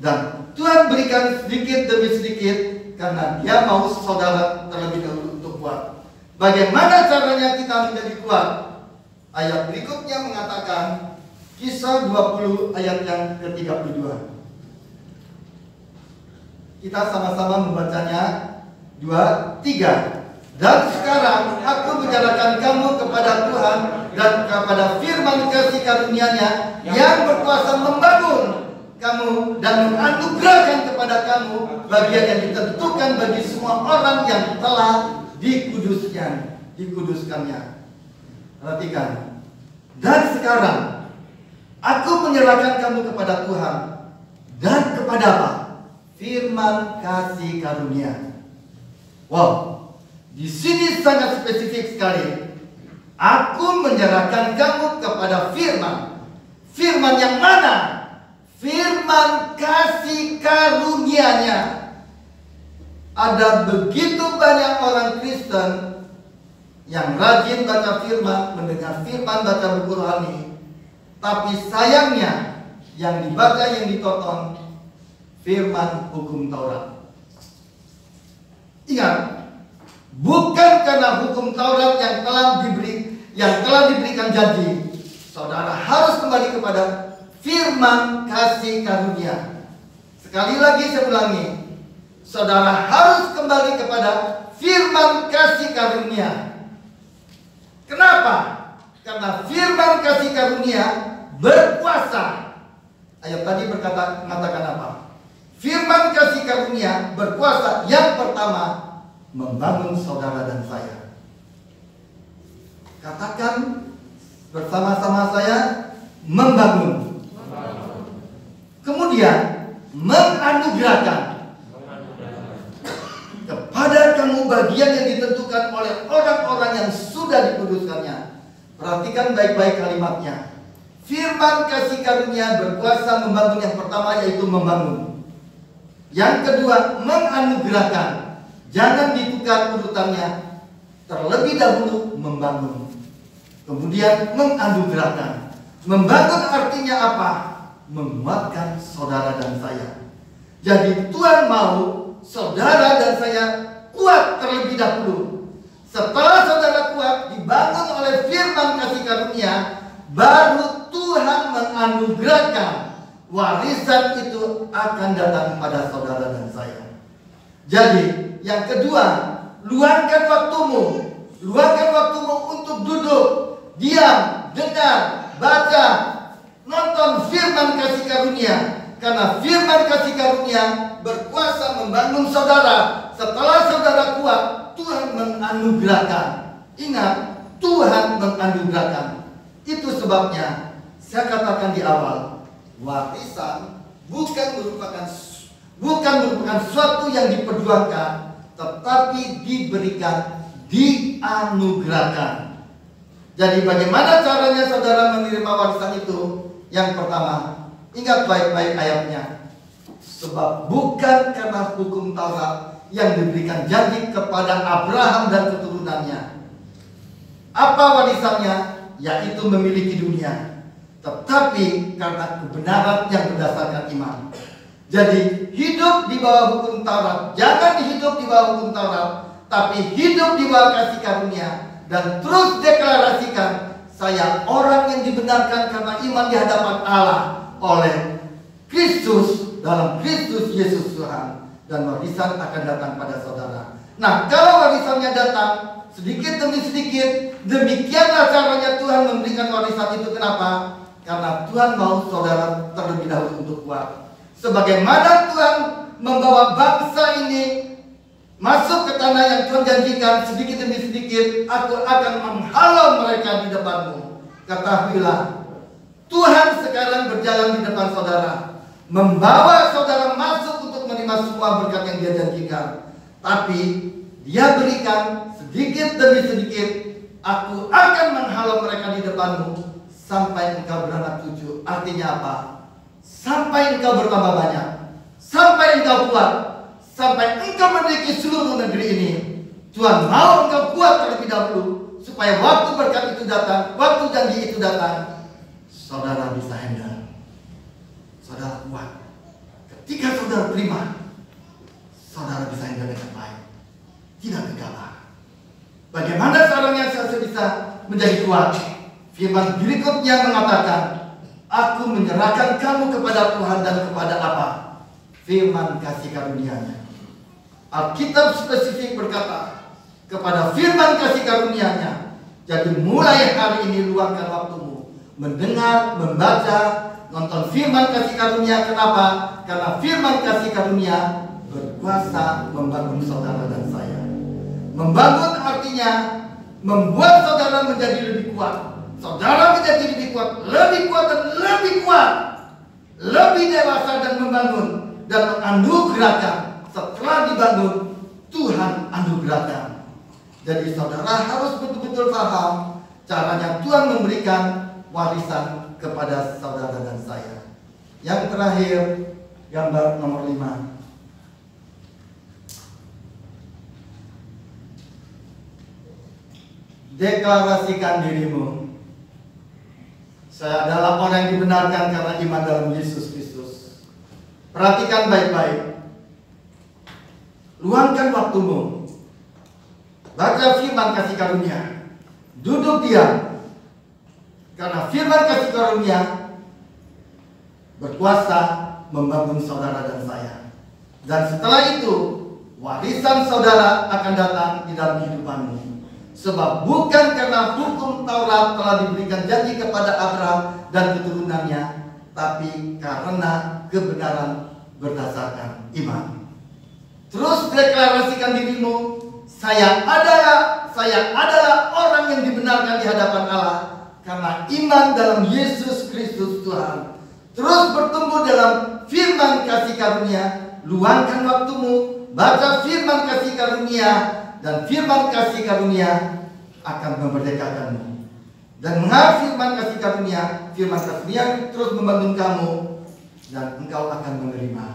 Dan Tuhan berikan sedikit demi sedikit karena Dia mau saudara terlebih dahulu untuk kuat. Bagaimana caranya kita menjadi kuat? Ayat berikutnya mengatakan, Kisah 20 ayat yang ke-32. Kita sama-sama membacanya. 2, 3. Dan sekarang aku menyerahkan kamu kepada Tuhan dan kepada firman kasih karunia-Nya yang berkuasa membangun kamu dan menganugerahkan kepada kamu bagian yang ditentukan bagi semua orang yang telah dikuduskannya. Perhatikan. Dan sekarang aku menyerahkan kamu kepada Tuhan dan kepada apa? Firman kasih karunia. Wow, di sini sangat spesifik sekali. Aku menyerahkan kamu kepada firman. Firman yang mana? Firman kasih karunia-Nya. Ada begitu banyak orang Kristen yang rajin baca firman, mendengar firman, baca buku rohani, tapi sayangnya yang dibaca, yang ditonton firman hukum Taurat. Ingat, bukan karena hukum Taurat yang telah diberikan janji, saudara harus kembali kepada firman kasih karunia. Sekali lagi saya ulangi, saudara harus kembali kepada firman kasih karunia. Kenapa? Karena firman kasih karunia berkuasa. Ayat tadi mengatakan apa? Firman kasih karunia berkuasa. Yang pertama, membangun saudara dan saya. Katakan bersama-sama saya, membangun. Kemudian menganugerahkan kepada kamu bagian yang ditentukan oleh orang-orang yang sudah dikuduskannya. Perhatikan baik-baik kalimatnya. Firman kasih karunia berkuasa membangun. Yang pertama yaitu membangun. Yang kedua, menganugerahkan. Jangan ditukar urutannya. Terlebih dahulu membangun, kemudian menganugerahkan. Membangun artinya apa? Menguatkan saudara dan saya. Jadi Tuhan mau saudara dan saya kuat terlebih dahulu. Setelah saudara kuat, dibangun oleh firman kasih karunia, baru Tuhan menganugerahkan. Warisan itu akan datang pada saudara dan saya. Jadi yang kedua, luangkan waktumu. Luangkan waktumu untuk duduk, diam, dengar, baca, nonton firman kasih karunia. Karena firman kasih karunia berkuasa membangun saudara. Setelah saudara kuat, Tuhan menganugerahkan. Ingat, Tuhan menganugerahkan. Itu sebabnya saya katakan di awal, warisan bukan merupakan suatu yang diperjuangkan, tetapi diberikan, dianugerahkan. Jadi bagaimana caranya saudara menerima warisan itu? Yang pertama, ingat baik-baik ayatnya. Sebab bukan karena hukum Taurat yang diberikan janji kepada Abraham dan keturunannya. Apa warisannya? Yaitu memiliki dunia. Tetapi karena kebenaran yang berdasarkan iman. Jadi hidup di bawah hukum Taurat, jangan hidup di bawah hukum Taurat, tapi hidup di bawah kasih karunia. Dan terus deklarasikan, saya orang yang dibenarkan karena iman di hadapan Allah oleh Kristus, dalam Kristus Yesus Tuhan. Dan warisan akan datang pada saudara. Nah, kalau warisannya datang sedikit demi sedikit, demikianlah caranya Tuhan memberikan warisan itu. Kenapa? Karena Tuhan mau saudara terlebih dahulu untuk kuat. Sebagaimana Tuhan membawa bangsa ini masuk ke tanah yang Tuhan janjikan, sedikit demi sedikit aku akan menghalau mereka di depanmu. Ketahuilah, Tuhan sekarang berjalan di depan saudara, membawa saudara masuk untuk menerima semua berkat yang Dia janjikan. Tapi Dia berikan sedikit demi sedikit. Aku akan menghalau mereka di depanmu sampai engkau beranak cucu. Artinya apa? Sampai engkau bertambah banyak, sampai engkau kuat, sampai engkau memiliki seluruh negeri ini. Tuhan mau engkau kuat terlebih dahulu, supaya waktu berkat itu datang, waktu janji itu datang, saudara bisa handle. Saudara kuat. Ketika saudara terima, saudara bisa handle dengan baik, tidak gegabah. Bagaimana caranya saya bisa menjadi kuat? Firman berikutnya mengatakan, aku menyerahkan kamu kepada Tuhan dan kepada apa? Firman kasih karunia-Nya. Alkitab spesifik berkata kepada firman kasih karunia-Nya. Jadi mulai hari ini luangkan waktumu mendengar, membaca, nonton firman kasih karunia. Kenapa? Karena firman kasih karunia berkuasa membangun saudara dan saya. Membangun artinya membuat saudara menjadi lebih kuat. Saudara menjadi lebih kuat dan lebih kuat, lebih dewasa dan membangun dan menganugerahkan. Setelah dibangun, Tuhan anugerahkan. Jadi saudara harus betul-betul paham caranya Tuhan memberikan warisan kepada saudara dan saya. Yang terakhir, gambar nomor 5. Deklarasikan dirimu. Saya adalah orang yang dibenarkan karena iman dalam Yesus Kristus. Perhatikan baik-baik. Luangkan waktumu. Baca firman kasih karunia. Duduk diam. Karena firman kasih karunia berkuasa membangun saudara dan saya. Dan setelah itu, warisan saudara akan datang di dalam kehidupanmu. Sebab bukan karena hukum Taurat telah diberikan janji kepada Abraham dan keturunannya, tapi karena kebenaran berdasarkan iman. Terus deklarasikan dirimu, saya adalah orang yang dibenarkan di hadapan Allah karena iman dalam Yesus Kristus Tuhan. Terus bertumbuh dalam firman kasih karunia. Luangkan waktumu, baca firman kasih karunia, dan firman kasih karunia akan memerdekakanmu. Dan mengapa firman kasih karunia terus membangun kamu, dan engkau akan menerima.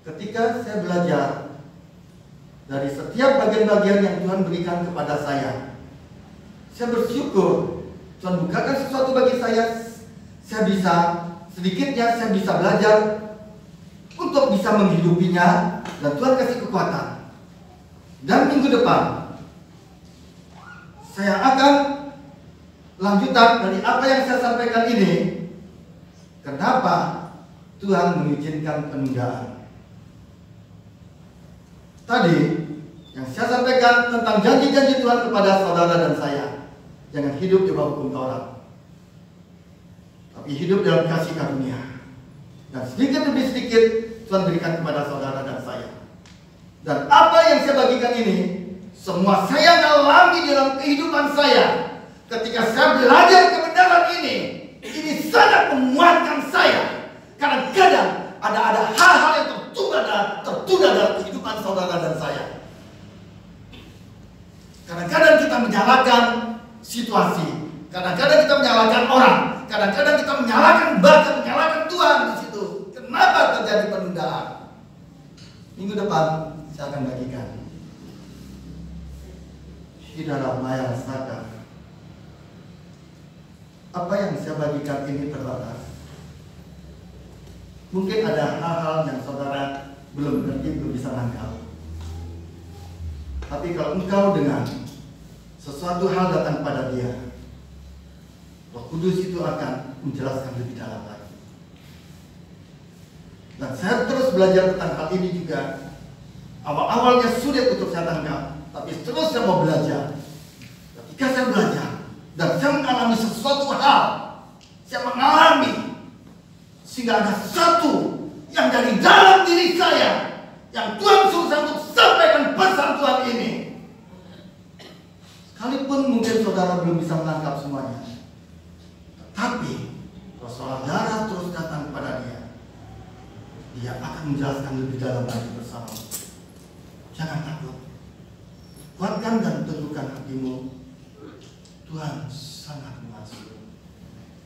Ketika saya belajar dari setiap bagian-bagian yang Tuhan berikan kepada saya bersyukur. Tuhan bukakan sesuatu bagi saya bisa, sedikitnya saya bisa belajar untuk bisa menghidupinya, dan Tuhan kasih kekuatan. Dan minggu depan saya akan lanjutan dari apa yang saya sampaikan ini. Kenapa Tuhan mengizinkan penundaan? Tadi yang saya sampaikan tentang janji-janji Tuhan kepada saudara dan saya. Jangan hidup di bawah hukum Taurat, tapi hidup dalam kasih karunia. Dan sedikit demi sedikit Tuhan berikan kepada saudara dan saya. Dan apa yang saya bagikan ini, semua saya alami dalam kehidupan saya. Ketika saya belajar kebenaran ini sangat menguatkan saya. Kadang-kadang ada hal-hal yang tertunda dalam kehidupan Minggu depan saya akan bagikan di dalam layar Saka. Apa yang saya bagikan ini terbatas. Mungkin ada hal-hal yang saudara belum ngerti, belum bisa nangkap. Tapi kalau engkau dengan sesuatu hal datang pada dia, Roh Kudus itu akan menjelaskan lebih dalam lagi. Dan saya terus belajar tentang hal ini juga. Awal-awalnya sulit untuk saya tangkap, tapi terus saya mau belajar. Ketika saya belajar dan saya mengalami sesuatu hal, saya mengalami sehingga ada satu yang dari dalam diri saya yang Tuhan suruh saya untuk sampaikan pesan Tuhan ini. Sekalipun mungkin saudara belum bisa menangkap semuanya, tapi kalau saudara terus datang pada dia akan menjelaskan lebih dalam lagi bersama. Jangan takut. Kuatkan dan teguhkan hatimu. Tuhan sangat mengasihi.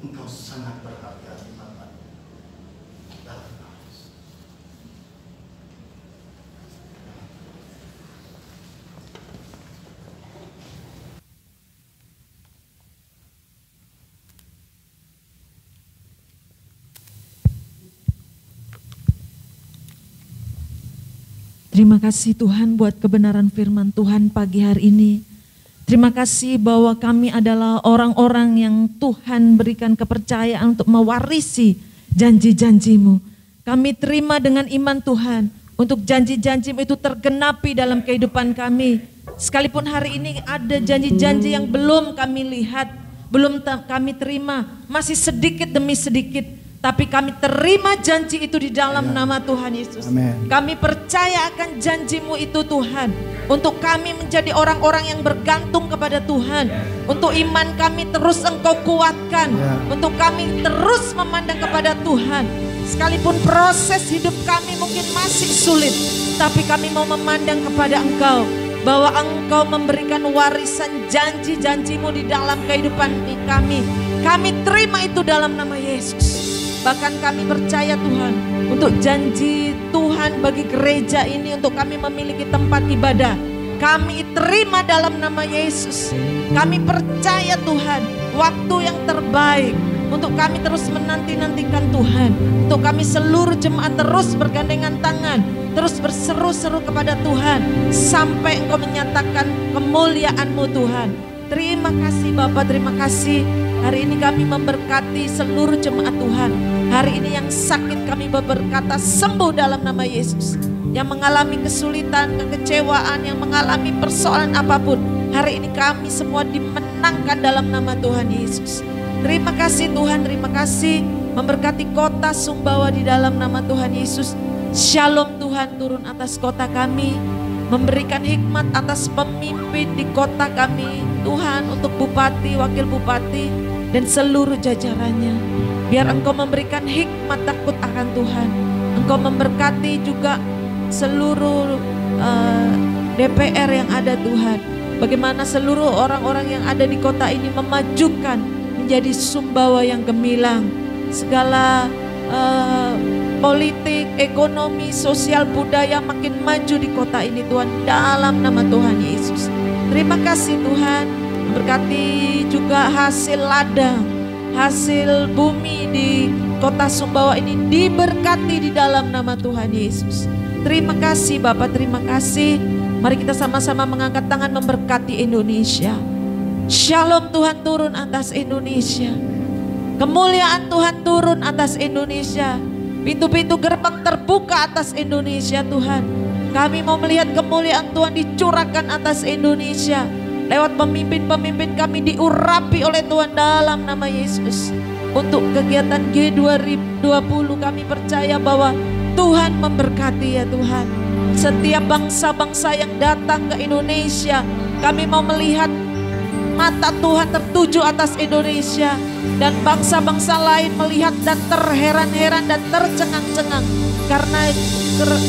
Engkau sangat berharga di mata dalam Yesus. Terima kasih Tuhan buat kebenaran firman Tuhan pagi hari ini. Terima kasih bahwa kami adalah orang-orang yang Tuhan berikan kepercayaan untuk mewarisi janji-janji-Mu. Kami terima dengan iman Tuhan untuk janji-janji-Mu itu tergenapi dalam kehidupan kami. Sekalipun hari ini ada janji-janji yang belum kami lihat, belum kami terima, masih sedikit demi sedikit. Tapi kami terima janji itu di dalam nama Tuhan Yesus. Amen. Kami percaya akan janji-Mu itu Tuhan. Untuk kami menjadi orang-orang yang bergantung kepada Tuhan. Untuk iman kami terus Engkau kuatkan. Untuk kami terus memandang kepada Tuhan. Sekalipun proses hidup kami mungkin masih sulit. Tapi kami mau memandang kepada Engkau. Bahwa Engkau memberikan warisan janji-janji-Mu di dalam kehidupan kami. Kami terima itu dalam nama Yesus. Bahkan kami percaya Tuhan untuk janji Tuhan bagi gereja ini untuk kami memiliki tempat ibadah. Kami terima dalam nama Yesus. Kami percaya Tuhan waktu yang terbaik untuk kami terus menanti-nantikan Tuhan. Untuk kami seluruh jemaat terus bergandengan tangan, terus berseru-seru kepada Tuhan sampai Engkau menyatakan kemuliaan-Mu Tuhan. Terima kasih Bapak, terima kasih. Hari ini kami memberkati seluruh jemaat Tuhan. Hari ini yang sakit kami berkata sembuh dalam nama Yesus. Yang mengalami kesulitan, kekecewaan, yang mengalami persoalan apapun, hari ini kami semua dimenangkan dalam nama Tuhan Yesus. Terima kasih Tuhan, terima kasih. Memberkati kota Sumbawa di dalam nama Tuhan Yesus. Shalom Tuhan turun atas kota kami. Memberikan hikmat atas pemimpin di kota kami Tuhan, untuk bupati, wakil bupati dan seluruh jajarannya. Biar Engkau memberikan hikmat takut akan Tuhan. Engkau memberkati juga seluruh DPR yang ada Tuhan. Bagaimana seluruh orang-orang yang ada di kota ini memajukan menjadi Sumbawa yang gemilang. Segala politik, ekonomi, sosial, budaya makin maju di kota ini Tuhan, dalam nama Tuhan Yesus. Terima kasih Tuhan. Berkati juga hasil ladang, hasil bumi di kota Sumbawa ini diberkati di dalam nama Tuhan Yesus. Terima kasih Bapak, terima kasih. Mari kita sama-sama mengangkat tangan memberkati Indonesia. Shalom Tuhan turun atas Indonesia. Kemuliaan Tuhan turun atas Indonesia. Pintu-pintu gerbang terbuka atas Indonesia Tuhan. Kami mau melihat kemuliaan Tuhan dicurahkan atas Indonesia. Lewat pemimpin-pemimpin kami diurapi oleh Tuhan dalam nama Yesus. Untuk kegiatan G20 kami percaya bahwa Tuhan memberkati ya Tuhan. Setiap bangsa-bangsa yang datang ke Indonesia, kami mau melihat mata Tuhan tertuju atas Indonesia. Dan bangsa-bangsa lain melihat dan terheran-heran dan tercengang-cengang. Karena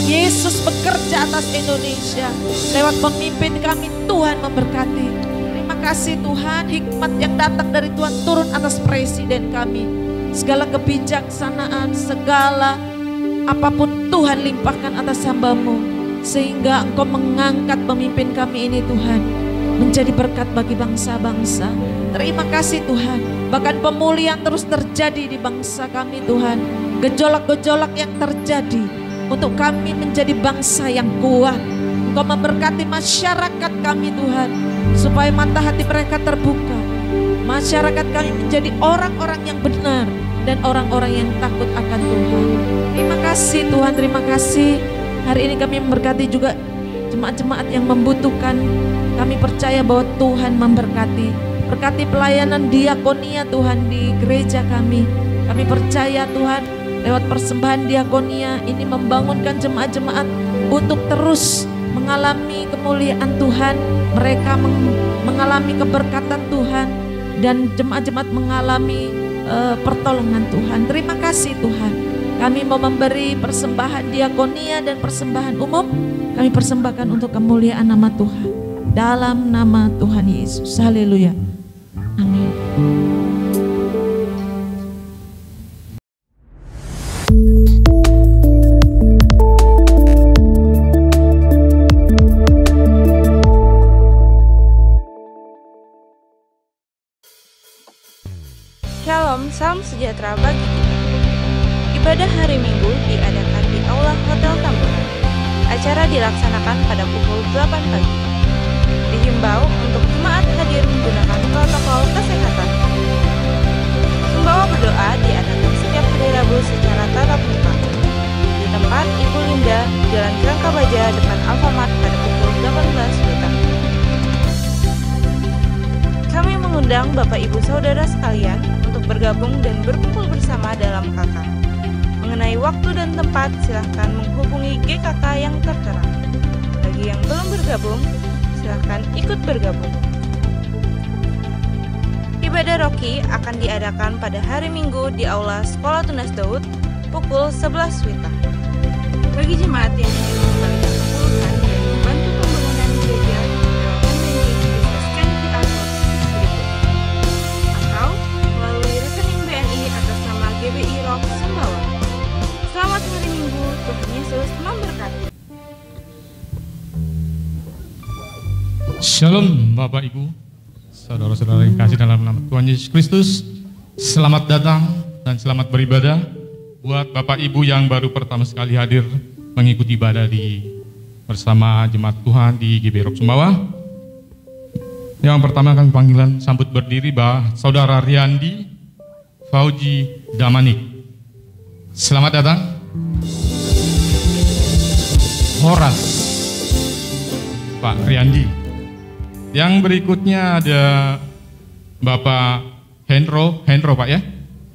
Yesus bekerja atas Indonesia. Lewat pemimpin kami Tuhan memberkati. Terima kasih Tuhan, hikmat yang datang dari Tuhan turun atas presiden kami. Segala kebijaksanaan, segala apapun Tuhan limpahkan atas hamba-Mu, sehingga Engkau mengangkat pemimpin kami ini Tuhan menjadi berkat bagi bangsa-bangsa. Terima kasih Tuhan, bahkan pemulihan terus terjadi di bangsa kami Tuhan. Gejolak-gejolak yang terjadi untuk kami menjadi bangsa yang kuat. Engkau memberkati masyarakat kami Tuhan, supaya mata hati mereka terbuka. Masyarakat kami menjadi orang-orang yang benar dan orang-orang yang takut akan Tuhan. Terima kasih Tuhan, terima kasih. Hari ini kami memberkati juga jemaat-jemaat yang membutuhkan. Kami percaya bahwa Tuhan memberkati. Berkati pelayanan diakonia Tuhan di gereja kami. Kami percaya Tuhan, lewat persembahan diakonia ini membangunkan jemaat-jemaat untuk terus mengalami kemuliaan Tuhan. Mereka mengalami keberkatan Tuhan, dan jemaat-jemaat mengalami pertolongan Tuhan. Terima kasih Tuhan. Kami mau memberi persembahan diakonia dan persembahan umum. Kami persembahkan untuk kemuliaan nama Tuhan. Dalam nama Tuhan Yesus. Haleluya. Amin. Shalom, salam sejahtera bagi kita. Ibadah hari Minggu diadakan di Aula Hotel Tambunan. Acara dilaksanakan pada pukul 8 pagi. Dihimbau untuk jemaat hadir menggunakan protokol kesehatan. Sumbawa berdoa diadakan setiap hari Rabu secara tatap muka di tempat Ibu Linda, Jalan Kerangkabaja, depan Alfamart pada pukul 18 WITA. Kami mengundang Bapak Ibu Saudara sekalian untuk bergabung dan berkumpul bersama dalam KK. Mengenai waktu dan tempat, silahkan menghubungi GKK yang tertera. Bagi yang belum bergabung, silahkan ikut bergabung. Ibadah Roki akan diadakan pada hari Minggu di Aula Sekolah Tunas Daud pukul 11 WITA. Bagi jemaat yang ingin mengembalikan kepuluhan dan membantu pembangunan gereja, silakan bisa scan QR Code berikut, atau melalui rekening BNI atas nama GBI Rock Sumbawa. Selamat hari Minggu, Tuhan Yesus memberkati. Shalom Bapak Ibu, saudara-saudara yang kasih dalam nama Tuhan Yesus Kristus. Selamat datang dan selamat beribadah buat Bapak Ibu yang baru pertama sekali hadir mengikuti ibadah bersama jemaat Tuhan di GBI Rock Sumbawa. Yang pertama kami panggilan sambut berdiri Saudara Riyandi Fauji Damanik. Selamat datang. Horas Pak Riyandi. Yang berikutnya ada Bapak Hendro Pak ya,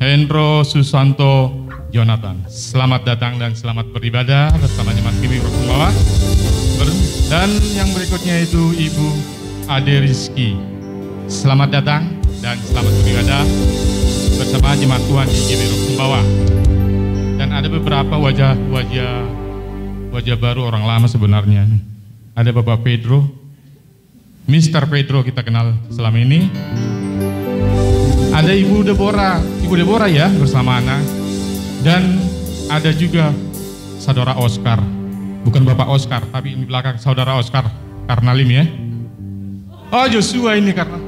Hendro Susanto Jonathan. Selamat datang dan selamat beribadah bersama jemaat GBI Rock Sumbawa. Dan yang berikutnya itu Ibu Ade Rizky. Selamat datang dan selamat beribadah bersama jemaat Tuhan di GBI Rock Sumbawa. Dan ada beberapa wajah baru, orang lama sebenarnya. Ada Bapak Pedro, Mr. Pedro kita kenal selama ini. Ada Ibu Deborah ya bersama anak. Dan ada juga Saudara Oscar, bukan Bapak Oscar, tapi di belakang Saudara Oscar Karnalim ya. Oh Joshua ini karena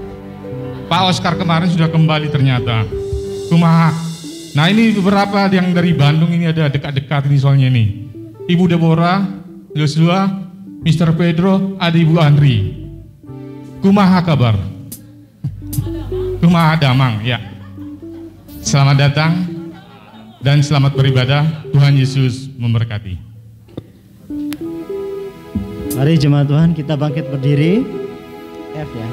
Pak Oscar kemarin sudah kembali ternyata. Kumaha. Nah ini beberapa yang dari Bandung ini ada dekat-dekat ini soalnya nih. Ibu Deborah, Joshua, Mr. Pedro, ada Ibu Andri. Kumaha kabar? Kumaha damang ya. Selamat datang dan selamat beribadah. Tuhan Yesus memberkati. Mari jemaat Tuhan kita bangkit berdiri. F ya.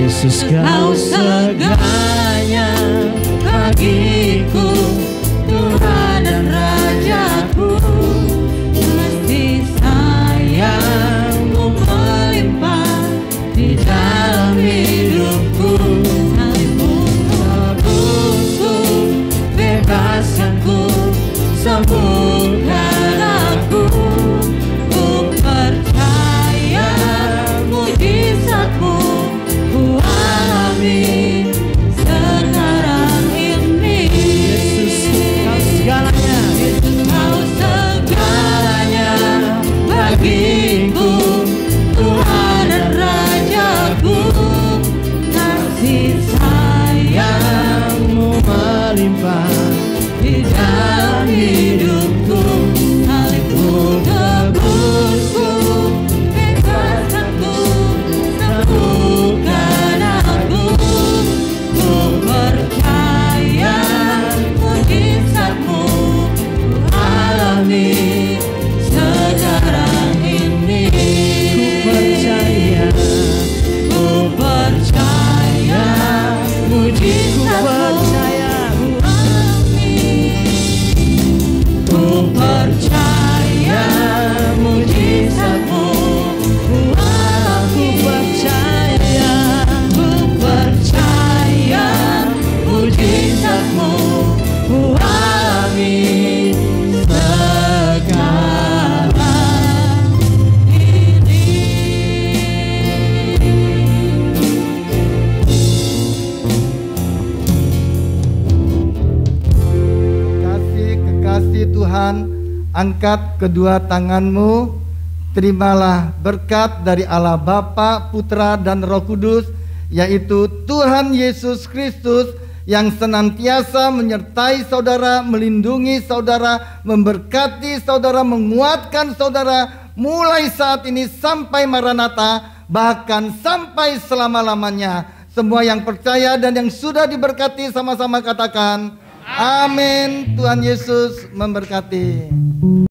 Yesus kau segalanya bagiku, Tuhan dan Rajaku. Kasih sayang-Mu melimpah di dalam hidupku. Salib-Mu tebusku, bebaskanku, sembuhkan aku. Ku percaya mujizat-Mu ku alami sekarang. kasih sayang-Mu melimpah di dalam hidupku. Salib-Mu tebusku, bebaskanku, sembuhkan aku. Ku percaya mujizat-Mu ku alami sekarang ini. Ku percaya mujizat-Mu ku alami. Ku percaya mujizat-Mu ku alami. Ku percaya mujizat-Mu ku alami sekarang ini. Kekasih Tuhan, angkat kedua tanganmu, terimalah berkat dari Allah Bapa, Putra, dan Roh Kudus, yaitu Tuhan Yesus Kristus yang senantiasa menyertai saudara, melindungi saudara, memberkati saudara, menguatkan saudara, mulai saat ini sampai Maranatha, bahkan sampai selama-lamanya. Semua yang percaya dan yang sudah diberkati sama-sama katakan, amin. Tuhan Yesus memberkati.